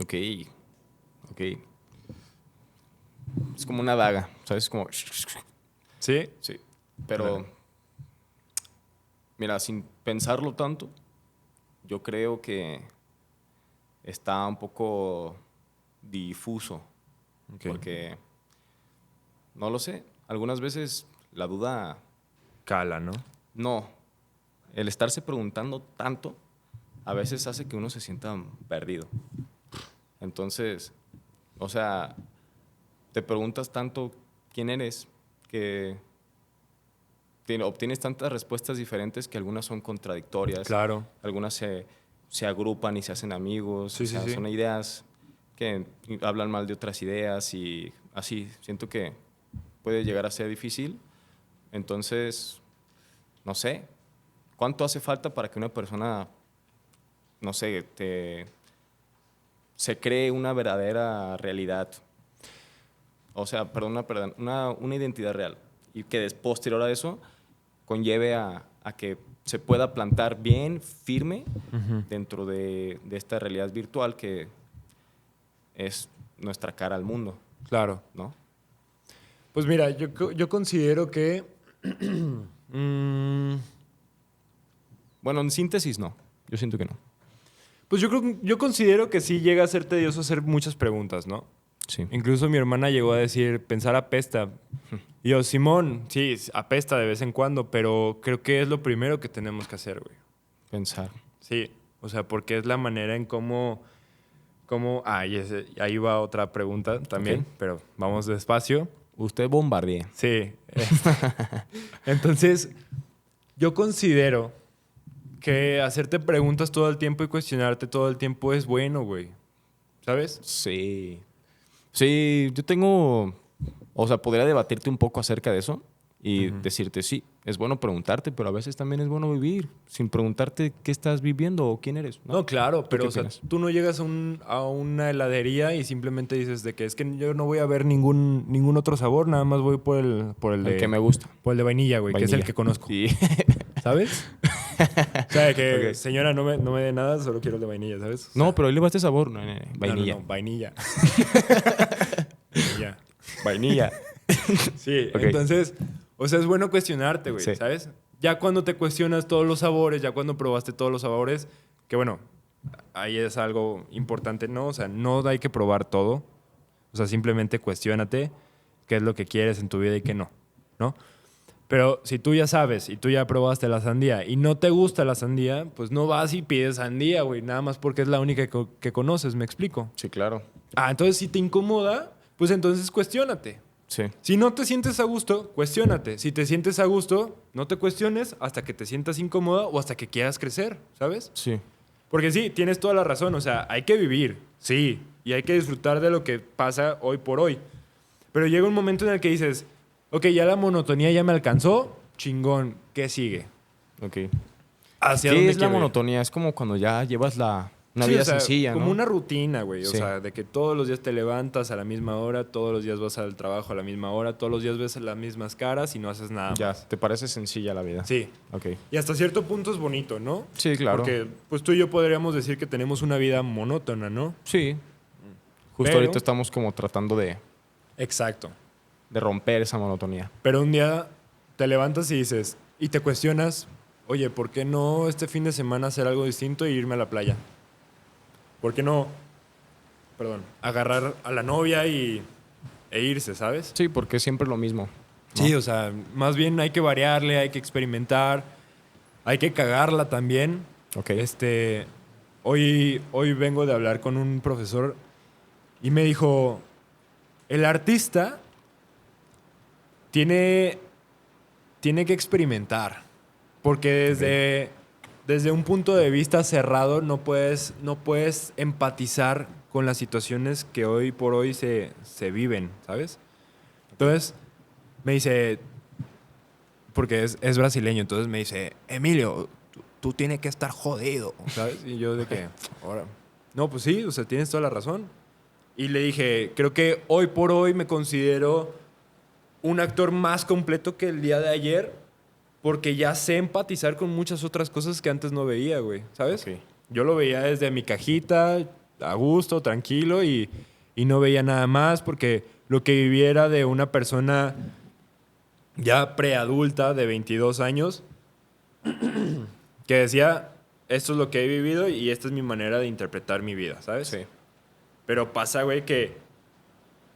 Ok. Ok. Es como una daga, ¿sabes? Como... Sí. Sí. Pero, Claro. mira, sin pensarlo tanto, yo creo que está un poco difuso. Ok. Porque, no lo sé, algunas veces la duda, Cala, ¿no? no. El estarse preguntando tanto a veces hace que uno se sienta perdido. Entonces, o sea, te preguntas tanto quién eres que obtienes tantas respuestas diferentes que algunas son contradictorias, Claro. algunas se agrupan y se hacen amigos, Sí, o sí, sea, sí. son ideas que hablan mal de otras ideas y así, siento que puede llegar a ser difícil. Entonces, no sé, ¿cuánto hace falta para que una persona, no sé, se cree una verdadera realidad? O sea, perdón, una identidad real. Y que posterior a eso conlleve a que se pueda plantar bien, firme, dentro de esta realidad virtual que es nuestra cara al mundo, Claro. ¿no? Pues mira, yo considero que... Bueno, en síntesis, no. Yo siento que no. pues yo considero que sí llega a ser tedioso hacer muchas preguntas, ¿no? Sí. Incluso mi hermana llegó a decir, pensar apesta. Y yo, Simón, sí, apesta de vez en cuando, pero creo que es lo primero que tenemos que hacer, güey. Pensar. Sí, o sea, porque es la manera en ahí va otra pregunta también, Ok. pero vamos despacio. Usted bombardee. Sí. Entonces, yo considero que hacerte preguntas todo el tiempo y cuestionarte todo el tiempo es bueno, güey. ¿Sabes? Sí. Sí, yo tengo, o sea, podría debatirte un poco acerca de eso y decirte, sí, es bueno preguntarte, pero a veces también es bueno vivir sin preguntarte qué estás viviendo o quién eres. No, claro, ¿Tú pero qué o sea, opinas? tú no llegas a una heladería y simplemente dices de que es que yo no voy a ver ningún otro sabor, nada más voy El que me gusta. por el de vainilla, güey, que es el Vainilla. que conozco. Sí. ¿Sabes? O sea, de que, Ok. señora, no me dé nada, solo quiero el de vainilla, ¿sabes? O sea, No, pero ahí le va este sabor. No, vainilla. No, vainilla. Vainilla. Vainilla. Sí, Ok. entonces, o sea, es bueno cuestionarte, güey, Sí. ¿sabes? Ya cuando te cuestionas todos los sabores, ya cuando probaste todos los sabores, que bueno, ahí es algo importante, ¿no? O sea, no hay que probar todo. O sea, simplemente cuestiónate qué es lo que quieres en tu vida y qué no, ¿no? Pero si tú ya sabes y tú ya probaste la sandía y no te gusta la sandía, pues no vas y pides sandía, güey, nada más porque es la única que conoces, ¿me explico? Sí, claro. Ah, entonces si te incomoda, pues entonces cuestiónate. Sí. Si no te sientes a gusto, cuestiónate. Si te sientes a gusto, no te cuestiones hasta que te sientas incómoda o hasta que quieras crecer, ¿sabes? Sí. Porque sí, tienes toda la razón. O sea, hay que vivir, sí, y hay que disfrutar de lo que pasa hoy por hoy. Pero llega un momento en el que dices, ok, ya la monotonía ya me alcanzó, chingón, ¿qué sigue? Ok. ¿Hacia ¿Qué dónde es la quiero ir? monotonía? Es como cuando ya llevas una Sí, vida o sea, sencilla, como ¿no? una rutina, güey. O Sí. sea, de que todos los días te levantas a la misma hora, todos los días vas al trabajo a la misma hora, todos los días ves las mismas caras y no haces nada Ya, más. ¿te parece sencilla la vida? Sí. Ok. Y hasta cierto punto es bonito, ¿no? Sí, claro. Porque pues tú y yo podríamos decir que tenemos una vida monótona, ¿no? Sí. Justo Pero- ahorita estamos como tratando Exacto. de romper esa monotonía. Pero un día te levantas y dices, y te cuestionas, oye, ¿por qué no este fin de semana hacer algo distinto e irme a la playa? ¿Por qué no, perdón, agarrar a la novia e irse, ¿sabes? Sí, porque es siempre lo mismo. ¿no? Sí, o sea, más bien hay que variarle, hay que experimentar, hay que cagarla también. Ok. Hoy vengo de hablar con un profesor y me dijo, el artista tiene que experimentar, porque desde un punto de vista cerrado no puedes empatizar con las situaciones que hoy por hoy se viven, ¿sabes? Entonces, me dice, porque es brasileño, entonces me dice, Emilio, tú tienes que estar jodido, ¿sabes? Y yo de que, ahora, no, pues sí, o sea, tienes toda la razón. Y le dije, creo que hoy por hoy me considero un actor más completo que el día de ayer, porque ya sé empatizar con muchas otras cosas que antes no veía, güey, ¿sabes? Ok. Yo lo veía desde mi cajita, a gusto, tranquilo, y no veía nada más, porque lo que viviera de una persona ya preadulta de 22 años, que decía, esto es lo que he vivido y esta es mi manera de interpretar mi vida, ¿sabes? Sí. Pero pasa, güey, que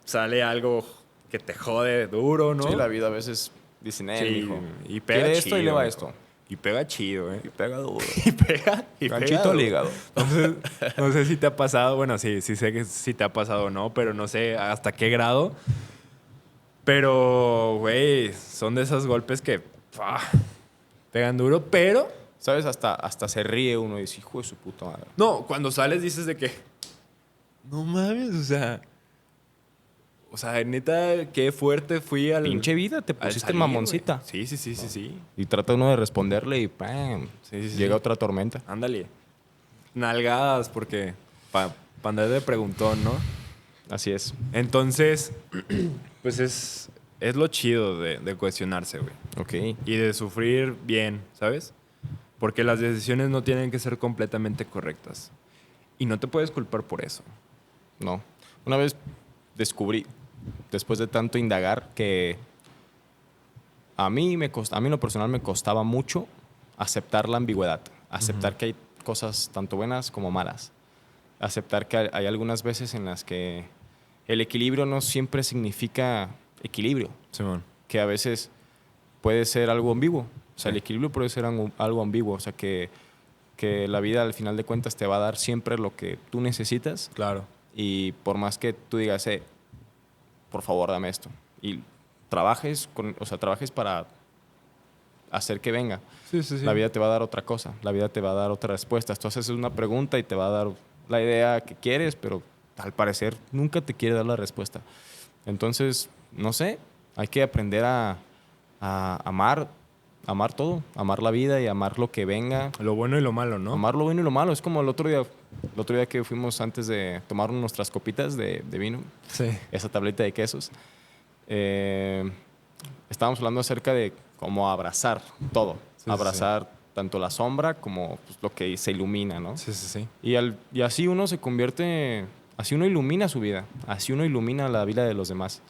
sale algo que te jode duro, ¿no? Sí, la vida a veces dicen, Sí, mijo, y pega quiere esto y chido, le va mijo. esto. Y pega chido, ¿eh? Y pega duro. Y pega Ganchito al duro. hígado. Entonces, no sé si te ha pasado, bueno, sí sé que sí te ha pasado o no, pero no sé hasta qué grado. Pero, güey, son de esos golpes que pegan duro, pero ¿Sabes? Hasta se ríe uno y dice, hijo de su puta madre. no, cuando sales dices de que no mames, o sea, neta, qué fuerte fui al Pinche vida, te al pusiste salir, mamoncita. güey. Sí. Y trata uno de responderle y ¡pam! Sí. Llega otra tormenta. Ándale. Nalgadas porque para andar de preguntón, ¿no? Así es. Entonces, pues es lo chido de cuestionarse, güey. Ok. Y de sufrir bien, ¿sabes? Porque las decisiones no tienen que ser completamente correctas. Y no te puedes culpar por eso. No. Una vez descubrí, después de tanto indagar, que a mí en lo personal me costaba mucho aceptar la ambigüedad. Aceptar que hay cosas tanto buenas como malas. Aceptar que hay algunas veces en las que el equilibrio no siempre significa equilibrio. Simón. Que a veces puede ser algo ambiguo. O sea, Sí. el equilibrio puede ser algo ambiguo. O sea, que la vida al final de cuentas te va a dar siempre lo que tú necesitas. Claro. Y por más que tú digas, por favor, dame esto. Y trabajes para hacer que venga. Sí. La vida te va a dar otra cosa. La vida te va a dar otra respuesta. Tú haces una pregunta y te va a dar la idea que quieres, pero al parecer nunca te quiere dar la respuesta. Entonces, no sé, hay que aprender a amar amar todo, amar la vida y amar lo que venga. Lo bueno y lo malo, ¿no? Amar lo bueno y lo malo. Es como el otro día que fuimos antes de tomar nuestras copitas de vino, Sí. esa tableta de quesos. Estábamos hablando acerca de cómo abrazar todo. Sí, abrazar tanto la sombra como pues, lo que se ilumina, ¿no? Sí, sí, sí. Y así uno se convierte, así uno ilumina su vida, así uno ilumina la vida de los demás.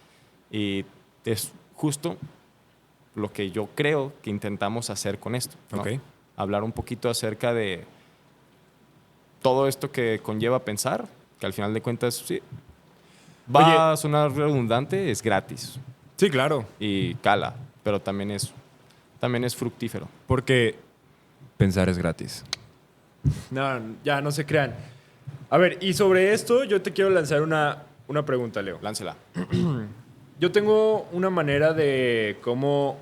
Y es justo lo que yo creo que intentamos hacer con esto, ¿no? Ok. Hablar un poquito acerca de todo esto que conlleva pensar, que al final de cuentas sí, va a sonar redundante, es gratis Sí, claro. y cala, pero también es fructífero. Porque pensar es gratis. No, ya no se crean. A ver, y sobre esto yo te quiero lanzar una pregunta, Leo. Láncela. Yo tengo una manera de cómo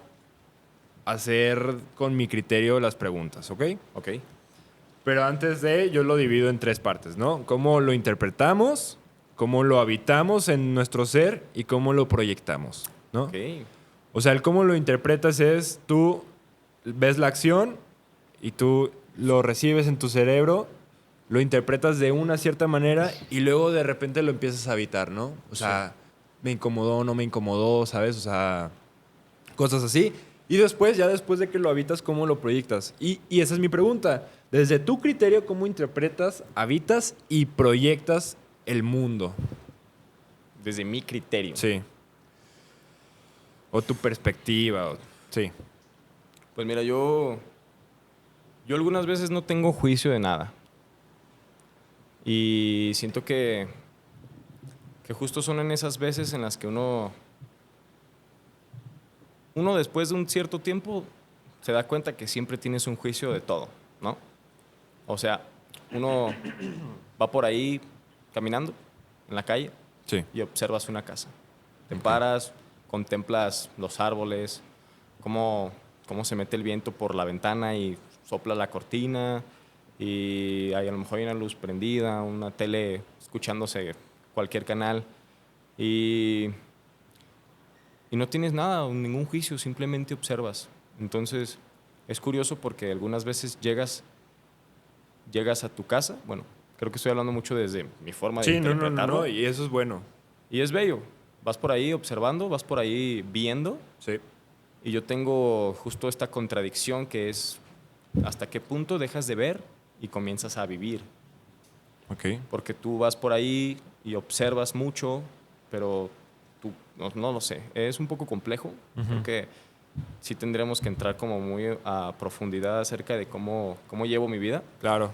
hacer con mi criterio las preguntas, ¿ok? Ok. Pero antes de, yo lo divido en 3 partes, ¿no? Cómo lo interpretamos, cómo lo habitamos en nuestro ser y cómo lo proyectamos, ¿no? Ok. O sea, el cómo lo interpretas es tú ves la acción y tú lo recibes en tu cerebro, lo interpretas de una cierta manera y luego de repente lo empiezas a habitar, ¿no? O sea, me incomodó, no me incomodó, ¿sabes? O sea, cosas así. Y después, ya después de que lo habitas, ¿cómo lo proyectas? Y esa es mi pregunta. Desde tu criterio, ¿cómo interpretas, habitas y proyectas el mundo? Desde mi criterio. Sí. O tu perspectiva. Sí. Pues mira, yo algunas veces no tengo juicio de nada. Y siento que justo son en esas veces en las que uno después de un cierto tiempo se da cuenta que siempre tienes un juicio de todo, ¿no? O sea, uno va por ahí caminando en la calle Sí. y observas una casa. Te paras, contemplas los árboles, cómo se mete el viento por la ventana y sopla la cortina, y a lo mejor hay una luz prendida, una tele escuchándose cualquier canal, y no tienes nada, ningún juicio, simplemente observas. Entonces, es curioso porque algunas veces llegas a tu casa, bueno, creo que estoy hablando mucho desde mi forma de Sí, interpretarlo. no, y eso es bueno. Y es bello. Vas por ahí observando, vas por ahí viendo. Sí. Y yo tengo justo esta contradicción que es hasta qué punto dejas de ver y comienzas a vivir. Ok. Porque tú vas por ahí y observas mucho, pero tú no lo sé. Es un poco complejo. Creo que sí tendremos que entrar como muy a profundidad acerca de cómo llevo mi vida. Claro.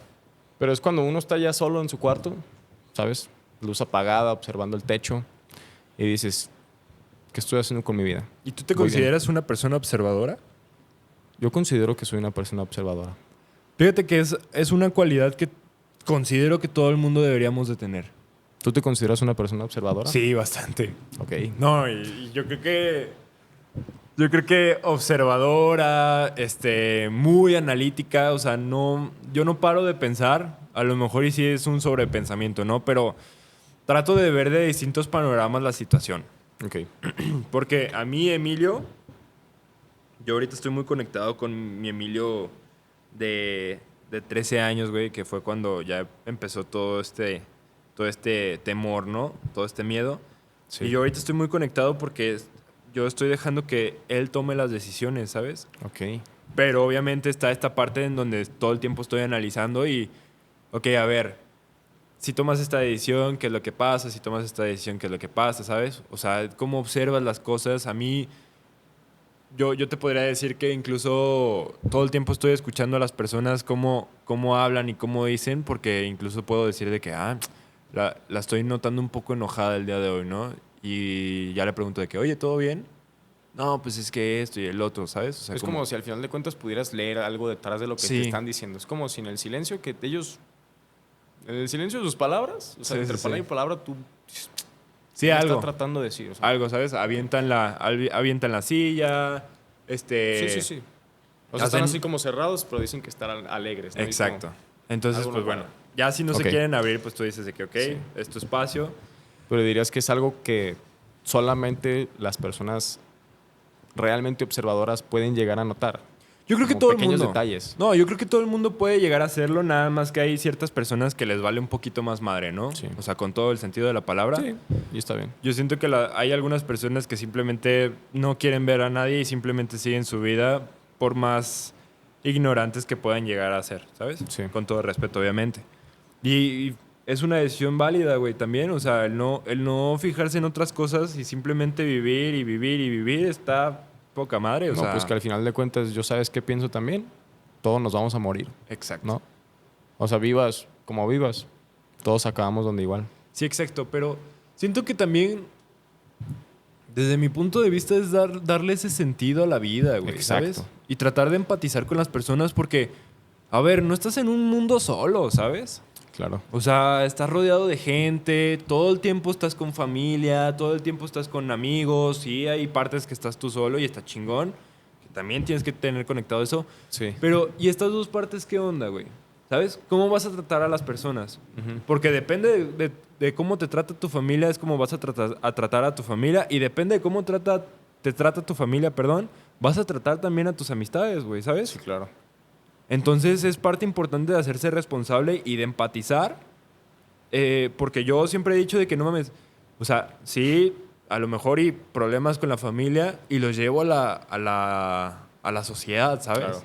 Pero es cuando uno está ya solo en su cuarto, ¿sabes? Luz apagada, observando el techo, y dices, ¿qué estoy haciendo con mi vida? ¿Y tú te Voy bien. consideras una persona observadora? Yo considero que soy una persona observadora. Fíjate que es una cualidad que considero que todo el mundo deberíamos de tener. ¿Tú te consideras una persona observadora? Sí, bastante. Ok. No, y yo creo que observadora, muy analítica, o sea, yo no paro de pensar, a lo mejor y sí es un sobrepensamiento, ¿no? Pero trato de ver de distintos panoramas la situación. Ok. Porque a mí, Emilio, yo ahorita estoy muy conectado con mi Emilio de 13 años, güey, que fue cuando ya empezó todo este temor, ¿no? Todo este miedo. Sí. Y yo ahorita estoy muy conectado porque yo estoy dejando que él tome las decisiones, ¿sabes? Ok. Pero obviamente está esta parte en donde todo el tiempo estoy analizando y, ok, a ver, si tomas esta decisión, ¿qué es lo que pasa? Si tomas esta decisión, ¿qué es lo que pasa? ¿Sabes? O sea, cómo observas las cosas. A mí, yo te podría decir que incluso todo el tiempo estoy escuchando a las personas cómo hablan y cómo dicen, porque incluso puedo decir de que, la estoy notando un poco enojada el día de hoy, ¿no? Y ya le pregunto de que, oye, ¿todo bien? No, pues es que esto y el otro, ¿sabes? O sea, Es como si al final de cuentas pudieras leer algo detrás de lo que Sí. te están diciendo. Es como si en el silencio que ellos... En el silencio de sus palabras, o sea, Sí, entre sí, palabra sí. y palabra, tú... Sí, ¿qué algo. está tratando de decir? O sea, Algo, ¿sabes? Avientan la silla, sí. O sea, hacen- están así como cerrados, pero dicen que están alegres, ¿no? Y Exacto. como Entonces, algo pues no bueno, cuadra. ya si no Ok. se quieren abrir, pues tú dices de que, ok, Sí. es tu espacio. Pero dirías que es algo que solamente las personas realmente observadoras pueden llegar a notar. Yo creo que como todo el pequeños mundo. detalles. No, yo creo que todo el mundo puede llegar a hacerlo, nada más que hay ciertas personas que les vale un poquito más madre, ¿no? Sí. O sea, con todo el sentido de la palabra. Sí, y está bien. Yo siento que hay algunas personas que simplemente no quieren ver a nadie y simplemente siguen su vida por más ignorantes que puedan llegar a ser, ¿sabes? Sí. Con todo respeto, obviamente. Y es una decisión válida, güey, también. O sea, el no fijarse en otras cosas y simplemente vivir y vivir y vivir está poca madre. O No, sea, pues que al final de cuentas, yo sabes qué pienso también. Todos nos vamos a morir, exacto. ¿no? O sea, vivas como vivas, todos acabamos donde igual. Sí, exacto. Pero siento que también, desde mi punto de vista, es darle ese sentido a la vida, güey, Exacto. ¿sabes? Y tratar de empatizar con las personas porque, a ver, no estás en un mundo solo, ¿sabes? Claro. O sea, estás rodeado de gente, todo el tiempo estás con familia, todo el tiempo estás con amigos, sí, hay partes que estás tú solo y está chingón, que también tienes que tener conectado eso. Sí. Pero, ¿y estas dos partes qué onda, güey? ¿Sabes? ¿Cómo vas a tratar a las personas? Ujú. Porque depende de cómo te trata tu familia, es como vas a tratar a tu familia, y depende de cómo te trata tu familia, perdón, vas a tratar también a tus amistades, güey, ¿sabes? Sí, claro. Entonces es parte importante de hacerse responsable y de empatizar, porque yo siempre he dicho de que no mames, o sea, sí, a lo mejor hay problemas con la familia y los llevo a la sociedad, ¿sabes? Claro.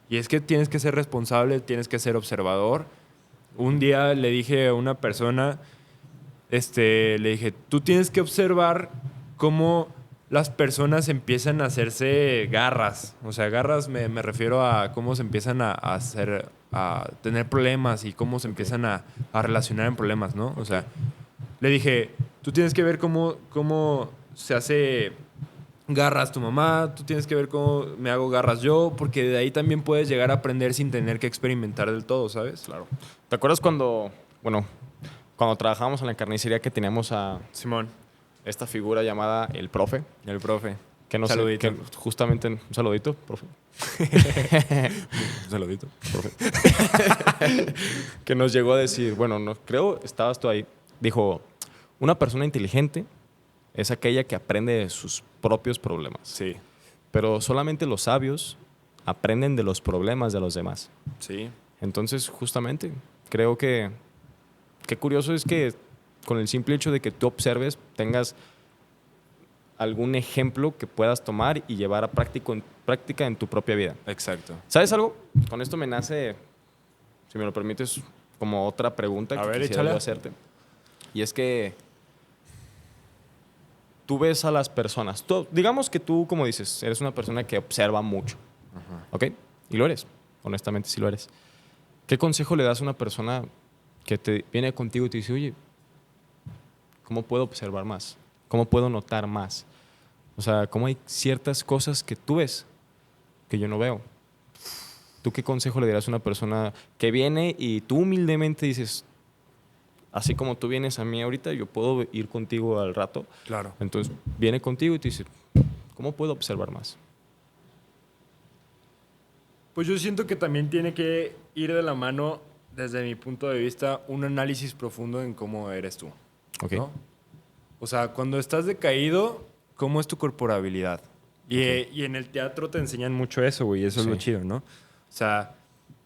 Y es que tienes que ser responsable, tienes que ser observador. Un día le dije a una persona, le dije, tú tienes que observar cómo las personas empiezan a hacerse garras. O sea, garras me refiero a cómo se empiezan a tener problemas y cómo se empiezan a relacionar en problemas, ¿no? O sea, le dije, tú tienes que ver cómo se hace garras tu mamá, tú tienes que ver cómo me hago garras yo, porque de ahí también puedes llegar a aprender sin tener que experimentar del todo, ¿sabes? Claro. ¿Te acuerdas cuando trabajábamos en la carnicería que teníamos a Simón, esta figura llamada el profe? el profe. Que no sé, Saludito. que justamente, un saludito, profe. Un saludito. Que nos llegó a decir, bueno, no, creo, estabas tú ahí. Dijo, una persona inteligente es aquella que aprende de sus propios problemas. Sí, Pero solamente los sabios aprenden de los problemas de los demás. sí. Entonces, justamente, creo que qué curioso es que con el simple hecho de que tú observes, tengas algún ejemplo que puedas tomar y llevar a práctica en tu propia vida. Exacto. ¿Sabes algo? Con esto me nace, si me lo permites, como otra pregunta A que ver, quisiera échala. yo hacerte. Y es que tú ves a las personas. Digamos que tú, como dices, eres una persona que observa mucho. ¿Ok? Y lo eres. Honestamente, sí lo eres. ¿Qué consejo le das a una persona que te viene contigo y te dice, oye, ¿cómo puedo observar más? ¿Cómo puedo notar más? O sea, ¿cómo hay ciertas cosas que tú ves que yo no veo? ¿Tú qué consejo le dirás a una persona que viene y tú humildemente dices, así como tú vienes a mí ahorita, yo puedo ir contigo al rato? Claro. Entonces, viene contigo y te dice, ¿cómo puedo observar más? Pues yo siento que también tiene que ir de la mano, desde mi punto de vista, un análisis profundo en cómo eres tú. ¿Ok? ¿No? O sea, cuando estás decaído, ¿cómo es tu corporabilidad? Y en el teatro te enseñan mucho eso, güey, eso es lo Sí. chido, ¿no? O sea,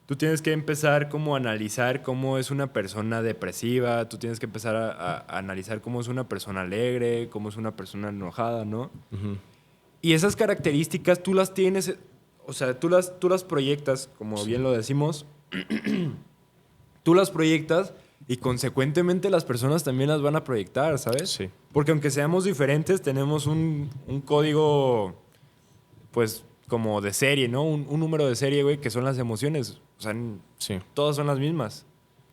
tú tienes que empezar como a analizar cómo es una persona depresiva, tú tienes que empezar a analizar cómo es una persona alegre, cómo es una persona enojada, ¿no? Ujú. Y esas características tú las tienes, o sea, tú las proyectas, como bien lo decimos, tú las proyectas y consecuentemente las personas también las van a proyectar, ¿sabes? Sí. Porque aunque seamos diferentes, tenemos un código, pues, como de serie, ¿no? Un número de serie, güey, que son las emociones. O sea, Sí, todas son las mismas.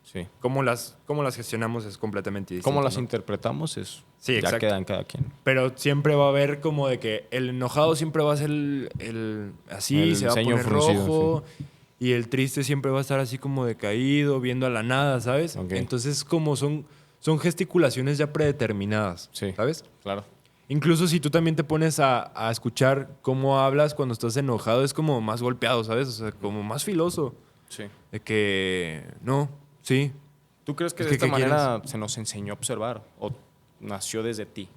sí. Cómo las gestionamos es completamente distinto. Cómo las ¿no? interpretamos es Sí, ya exacto. queda en cada quien. Pero siempre va a haber como de que el enojado siempre va a ser así, El se va a ceño poner fruncido, rojo. Y el triste siempre va a estar así como decaído, viendo a la nada, ¿sabes? Ok. Entonces como son gesticulaciones ya predeterminadas, Sí. ¿sabes? Claro. Incluso si tú también te pones a escuchar cómo hablas cuando estás enojado, es como más golpeado, ¿sabes? O sea, como más filoso. Sí. De que, no, sí. ¿Tú crees que Es de que, esta ¿qué manera se nos enseñó a observar o nació desde ti?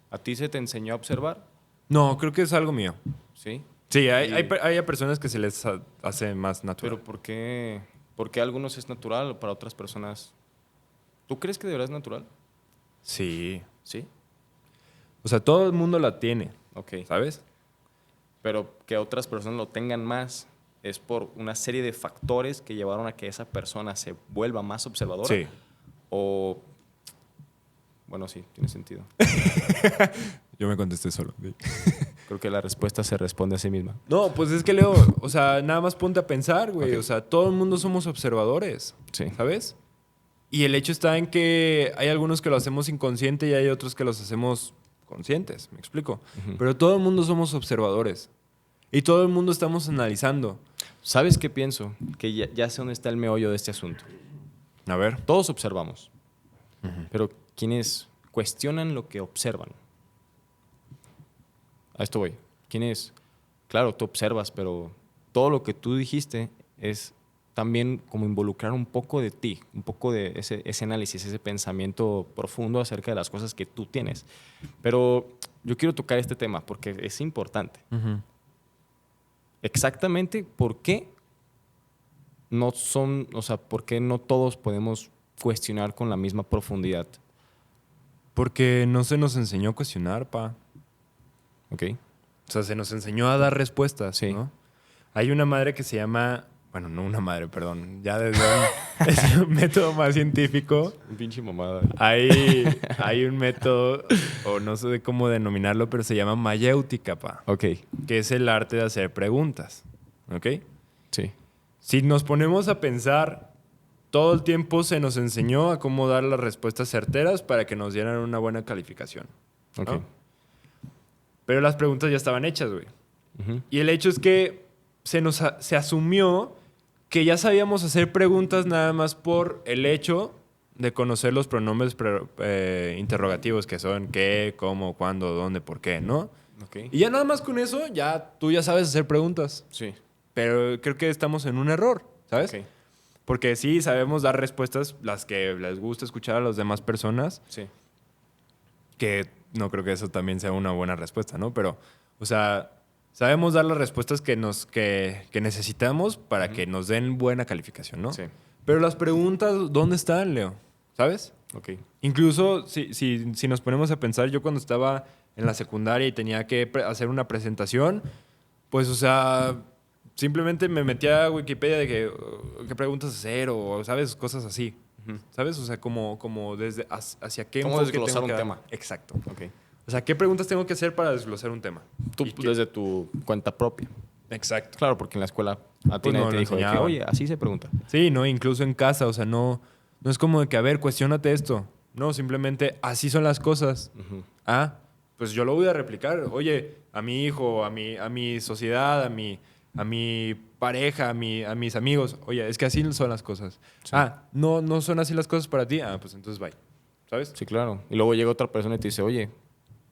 ¿A ti se te enseñó a observar? No, creo que es algo mío. Sí. Sí, Y- hay personas que se les hace más natural. Pero ¿por qué a algunos es natural o para otras personas? ¿Tú crees que de verdad es natural? Sí. Sí. O sea, todo el mundo la tiene, Ok. ¿sabes? Pero que otras personas lo tengan más es por una serie de factores que llevaron a que esa persona se vuelva más observadora. Sí. O, bueno, sí, tiene sentido. Yo me contesté solo. Creo que la respuesta se responde a sí misma. No, pues es que Leo, o sea, nada más ponte a pensar, güey. Ok. O sea, todo el mundo somos observadores, Sí. ¿sabes? Y el hecho está en que hay algunos que lo hacemos inconsciente y hay otros que los hacemos conscientes, me explico. Ujú. Pero todo el mundo somos observadores. Y todo el mundo estamos analizando. ¿Sabes qué pienso? Que ya sé dónde está el meollo de este asunto. A ver. Todos observamos, pero quienes cuestionan lo que observan. A esto voy. Quienes, claro, tú observas, pero todo lo que tú dijiste es también como involucrar un poco de ti, un poco de ese análisis, ese pensamiento profundo acerca de las cosas que tú tienes. Pero yo quiero tocar este tema porque es importante. Exactamente por qué no son, o sea, por qué no todos podemos cuestionar con la misma profundidad. Porque no se nos enseñó a cuestionar, pa. ¿Ok? O sea, se nos enseñó a dar respuestas, Sí. ¿no? Hay una madre que se llama... Bueno, no una madre, perdón. Ya desde es un método más científico. Un pinche mamada. Hay un método, o no sé cómo denominarlo, pero se llama mayéutica, pa. Ok, Que es el arte de hacer preguntas. ¿Ok? sí. Si nos ponemos a pensar, todo el tiempo se nos enseñó a cómo dar las respuestas certeras para que nos dieran una buena calificación. ¿no? Ok. Pero las preguntas ya estaban hechas, güey. Ujú. Y el hecho es que se asumió que ya sabíamos hacer preguntas nada más por el hecho de conocer los pronombres interrogativos que son qué, cómo, cuándo, dónde, por qué, ¿no? Ok. Y ya nada más con eso, ya tú ya sabes hacer preguntas. Sí. Pero creo que estamos en un error, ¿sabes? Ok. Porque sí sabemos dar respuestas, las que les gusta escuchar a las demás personas, Sí. que no creo que eso también sea una buena respuesta, ¿no? Pero, o sea, sabemos dar las respuestas que necesitamos para Ujú. que nos den buena calificación, ¿no? Sí. Pero las preguntas, ¿dónde están, Leo? ¿Sabes? Ok. Incluso si nos ponemos a pensar, yo cuando estaba en la secundaria y tenía que hacer una presentación, pues, o sea, simplemente me metía a Wikipedia de que, qué preguntas hacer o, ¿sabes? Cosas así. Ujú. ¿Sabes? O sea, como desde hacia qué ¿Cómo enfoque desglosar tengo un que dar. tema? Exacto. Ok. O sea, ¿qué preguntas tengo que hacer para desglosar un tema? Tú Y pues, desde tu cuenta propia. Exacto. Claro, porque en la escuela a ti Pues nadie no te lo dijo de que, enseñaban. oye, así se pregunta. Sí, no, incluso en casa, o sea, no es como de que, a ver, cuestiónate esto. No, simplemente así son las cosas. Ujú. Ah, pues yo lo voy a replicar. Oye, a mi hijo, a mi sociedad, a mi pareja, a mis amigos. Oye, es que así son las cosas. Sí. Ah, no son así las cosas para ti. Ah, pues entonces bye. ¿Sabes? Sí, claro. Y luego llega otra persona y te dice, oye,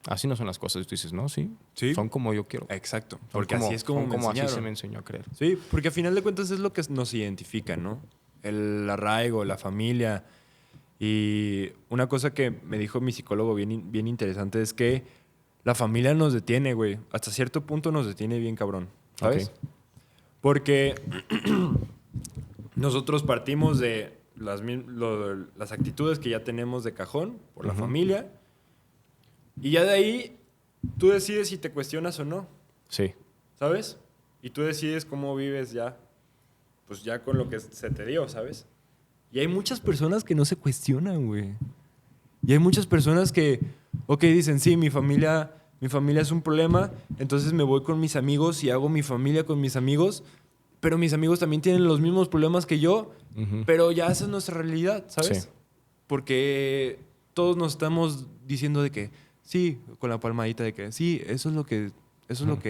así no son las cosas. Y tú dices, no, sí. Sí. Son como yo quiero. Exacto. Son Porque así es como son me como así enseñaron. se me enseñó a creer. Sí, porque a final de cuentas es lo que nos identifica, ¿no? El arraigo, la familia. Y una cosa que me dijo mi psicólogo bien interesante es que la familia nos detiene, güey. Hasta cierto punto nos detiene bien cabrón, ¿sabes? Ok. Porque nosotros partimos de las actitudes que ya tenemos de cajón por la Ujú. familia. Y ya de ahí tú decides si te cuestionas o no. Sí. ¿Sabes? Y tú decides cómo vives ya, pues ya con lo que se te dio, ¿sabes? Y hay muchas personas que no se cuestionan, güey. Y hay muchas personas que, ok, dicen, sí, mi familia es un problema, entonces me voy con mis amigos y hago mi familia con mis amigos, pero mis amigos también tienen los mismos problemas que yo, Ujú. pero ya esa es nuestra realidad, ¿sabes? Sí. Porque todos nos estamos diciendo de que, sí, con la palmadita de que, sí, eso es lo que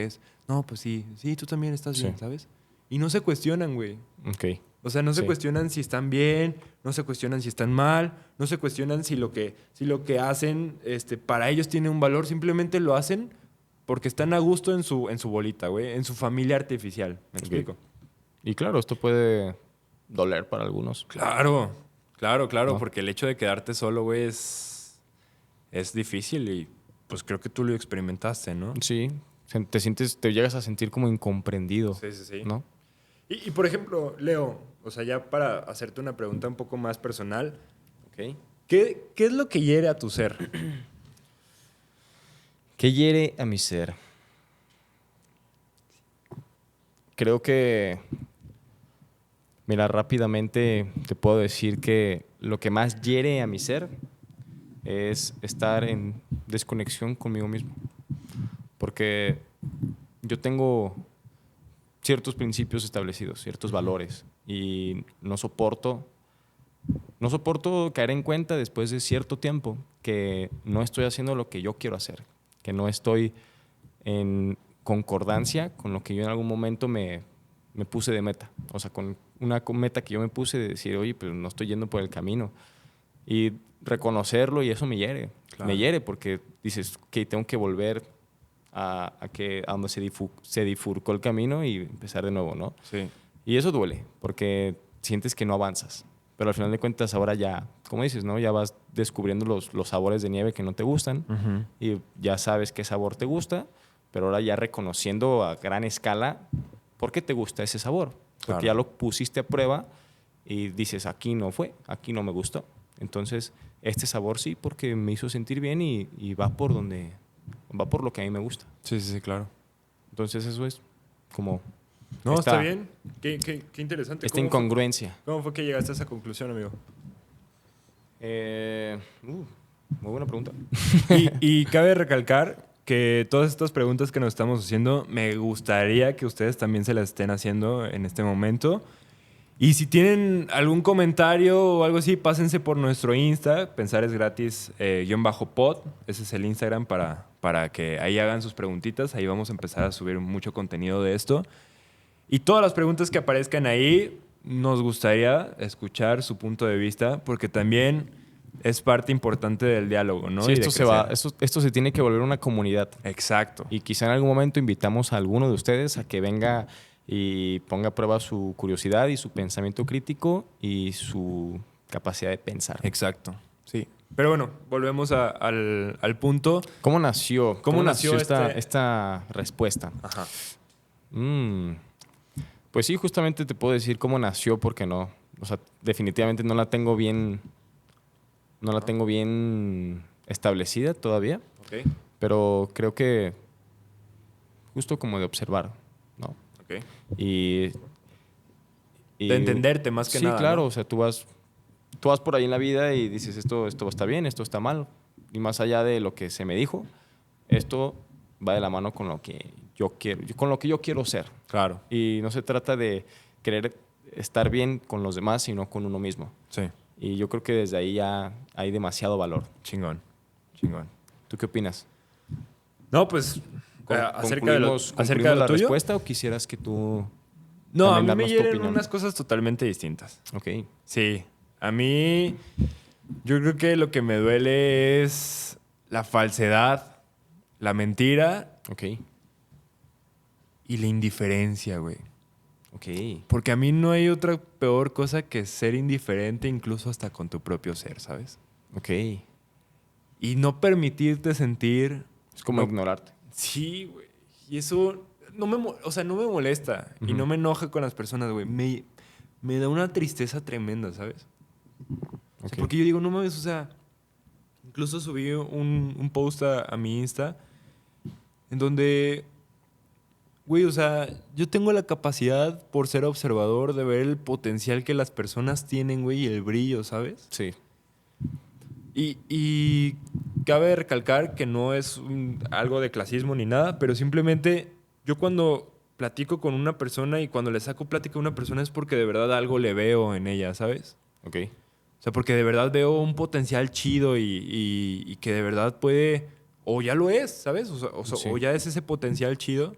es. No, pues sí, tú también estás Sí. bien, ¿sabes? Y no se cuestionan, güey. Ok. O sea, no se Sí. cuestionan si están bien, no se cuestionan si están mal, no se cuestionan si lo que hacen para ellos tiene un valor, simplemente lo hacen porque están a gusto en su bolita, güey, en su familia artificial. ¿Me Ok. explico? Y claro, esto puede doler para algunos. Claro, ¿No? porque el hecho de quedarte solo, güey, es difícil y pues creo que tú lo experimentaste, ¿no? Sí, Te llegas a sentir como incomprendido, Sí, sí, sí. ¿no? Y por ejemplo, Leo, o sea, ya para hacerte una pregunta un poco más personal, Ok. ¿qué es lo que hiere a tu ser? ¿Qué hiere a mi ser? Creo que, mira, rápidamente te puedo decir que lo que más hiere a mi ser es estar en desconexión conmigo mismo. Porque yo tengo ciertos principios establecidos, ciertos valores, y no soporto caer en cuenta después de cierto tiempo que no estoy haciendo lo que yo quiero hacer, que no estoy en concordancia con lo que yo en algún momento me puse de meta. O sea, con una meta que yo me puse de decir, oye, pues no estoy yendo por el camino. Y reconocerlo y eso me hiere. Claro. Me hiere porque dices, que tengo que volver a donde se difurcó el camino y empezar de nuevo, ¿no? Sí. Y eso duele porque sientes que no avanzas. Pero al final de cuentas ahora ya, como dices, ¿no? Ya vas descubriendo los sabores de nieve que no te gustan y ya sabes qué sabor te gusta, pero ahora ya reconociendo a gran escala por qué te gusta ese sabor. Porque Claro. ya lo pusiste a prueba y dices, aquí no fue, aquí no me gustó. Entonces, este sabor sí, porque me hizo sentir bien y va por lo que a mí me gusta. Sí, sí, sí, claro. Entonces, eso es como No, esta, está bien. Qué interesante. esta ¿Cómo fue- incongruencia. ¿Cómo fue que llegaste a esa conclusión, amigo? Muy buena pregunta. Y cabe recalcar que todas estas preguntas que nos estamos haciendo, me gustaría que ustedes también se las estén haciendo en este momento. Y si tienen algún comentario o algo así, pásense por nuestro Insta, Pensar es gratis, _pod. Ese es el Instagram para que ahí hagan sus preguntitas. Ahí vamos a empezar a subir mucho contenido de esto. Y todas las preguntas que aparezcan ahí, nos gustaría escuchar su punto de vista, porque también es parte importante del diálogo, ¿no? Sí, Y de esto crecer. esto se tiene que volver una comunidad. Exacto. Y quizá en algún momento invitamos a alguno de ustedes a que venga y ponga a prueba su curiosidad y su pensamiento crítico y su capacidad de pensar. Exacto. Sí. Pero bueno, volvemos al punto. ¿Cómo nació? ¿Cómo nació esta respuesta? Ajá. Mm, Pues sí, justamente te puedo decir cómo nació porque no. O sea, definitivamente no la tengo bien establecida todavía, Ok. pero creo que justo como de observar, ¿no? Ok. Y, De entenderte más que sí, nada. claro, ¿no? o sea, tú vas por ahí en la vida y dices, esto está bien, esto está mal. Y más allá de lo que se me dijo, esto va de la mano con lo que yo quiero, con lo que yo quiero ser. Claro. Y no se trata de querer estar bien con los demás, sino con uno mismo. Sí. Y yo creo que desde ahí ya hay demasiado valor. Chingón. Chingón. ¿Tú qué opinas? No, pues acerca de ¿Concluimos lo la tuyo. respuesta o quisieras que tú No, a también mí me darnos tu hieren opinión? unas cosas totalmente distintas. Ok, Sí. A mí, yo creo que lo que me duele es la falsedad, la mentira ok, y la indiferencia, güey. ok. Porque a mí no hay otra peor cosa que ser indiferente incluso hasta con tu propio ser, ¿sabes? Ok. Y no permitirte sentir... Es como no- ignorarte. Sí, güey. Y eso o sea, no me molesta y no me enoja con las personas, güey. Me da una tristeza tremenda, ¿sabes? O sea, Ok. porque yo digo, no mames, o sea, incluso subí un post a mi Insta en donde, güey, o sea, yo tengo la capacidad por ser observador de ver el potencial que las personas tienen, güey, y el brillo, ¿sabes? Sí. Y cabe recalcar que no es algo de clasismo ni nada, pero simplemente yo cuando platico con una persona y cuando le saco plática a una persona es porque de verdad algo le veo en ella, ¿sabes? Ok. O sea, porque de verdad veo un potencial chido y que de verdad puede, o ya lo es, ¿sabes? Sí. O ya es ese potencial chido.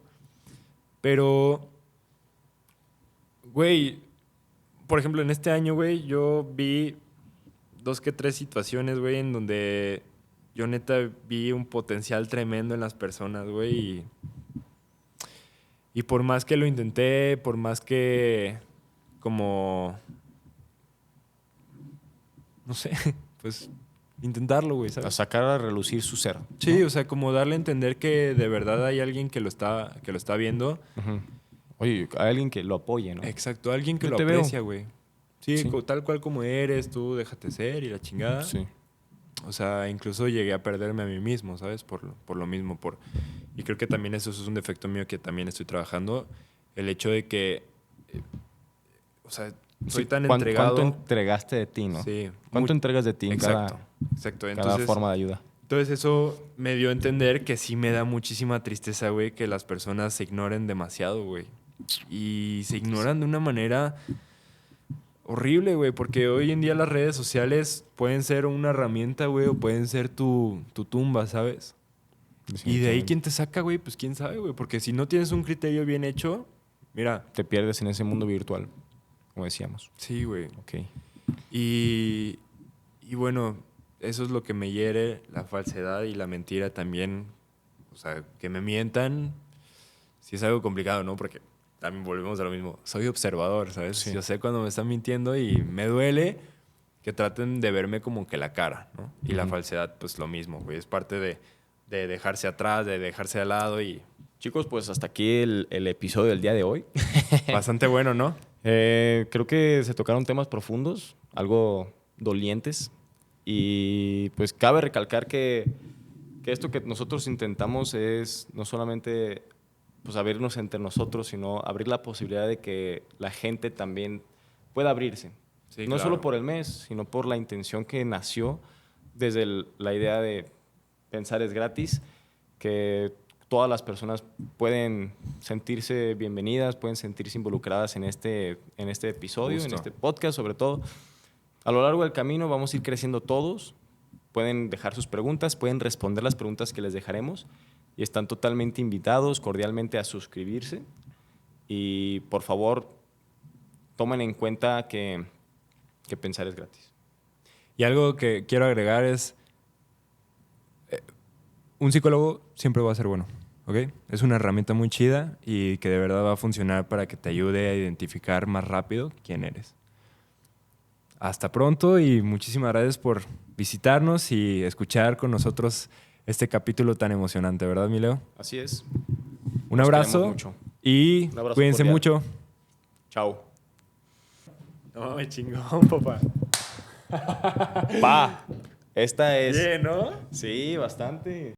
Pero, güey, por ejemplo, en este año, güey, yo vi 2 que 3 situaciones, güey, en donde yo neta vi un potencial tremendo en las personas, güey. Y por más que lo intenté, por más que como... No sé, pues intentarlo, güey, A ¿sabes? sacar a relucir su ser. Sí, o sea, como darle a entender que de verdad hay alguien que lo está viendo. Ujú. Oye, hay alguien que lo apoye, ¿no? Exacto, alguien que Yo lo te veo. aprecia, güey. Sí, Sí. tal cual como eres, tú déjate ser y la chingada. Sí. O sea, incluso llegué a perderme a mí mismo, ¿sabes? Por lo mismo. Y creo que también eso es un defecto mío que también estoy trabajando. El hecho de que, o sea, soy Sí, tan ¿cuánto entregado. entregaste de ti, no? Sí. ¿Cuánto entregas de ti en Exacto, cada, exacto. cada Entonces, forma de ayuda? entonces eso me dio a entender que sí me da muchísima tristeza, güey, que las personas se ignoren demasiado, güey. Y se ignoran de una manera horrible, güey, porque hoy en día las redes sociales pueden ser una herramienta, güey, o pueden ser tu tumba, ¿sabes? Y de ahí quién te saca, güey, pues quién sabe, güey, porque si no tienes un criterio bien hecho, mira. Te pierdes en ese mundo virtual, como decíamos. Sí, güey. Ok. Y bueno, eso es lo que me hiere, la falsedad y la mentira también. O sea, que me mientan, sí es algo complicado, ¿no? Porque también volvemos a lo mismo. Soy observador, ¿sabes? Sí. Yo sé cuando me están mintiendo y me duele que traten de verme como que la cara, ¿no? Y la Ujú. falsedad, pues lo mismo, güey. Es parte de dejarse atrás, de dejarse de lado y Chicos, pues hasta aquí el episodio del día de hoy. bastante bueno, ¿no? Creo que se tocaron temas profundos, algo dolientes. Y pues cabe recalcar que esto que nosotros intentamos es no solamente pues, abrirnos entre nosotros, sino abrir la posibilidad de que la gente también pueda abrirse. Sí, No claro. solo por el mes, sino por la intención que nació desde la idea de pensar es gratis, que todas las personas pueden sentirse bienvenidas, pueden sentirse involucradas en este episodio, Justo. en este podcast sobre todo. A lo largo del camino vamos a ir creciendo todos. Pueden dejar sus preguntas, pueden responder las preguntas que les dejaremos y están totalmente invitados cordialmente a suscribirse. Y por favor, tomen en cuenta que pensar es gratis. Y algo que quiero agregar es, un psicólogo siempre va a ser bueno, ¿ok? Es una herramienta muy chida y que de verdad va a funcionar para que te ayude a identificar más rápido quién eres. Hasta pronto y muchísimas gracias por visitarnos y escuchar con nosotros este capítulo tan emocionante, ¿verdad, mi Leo? Así es. Un Los abrazo queremos mucho. y Un abrazo cuídense cordial. mucho. Chao. No, me chingón, papá. Pa. Esta es... Bien, ¿no? Sí, bastante.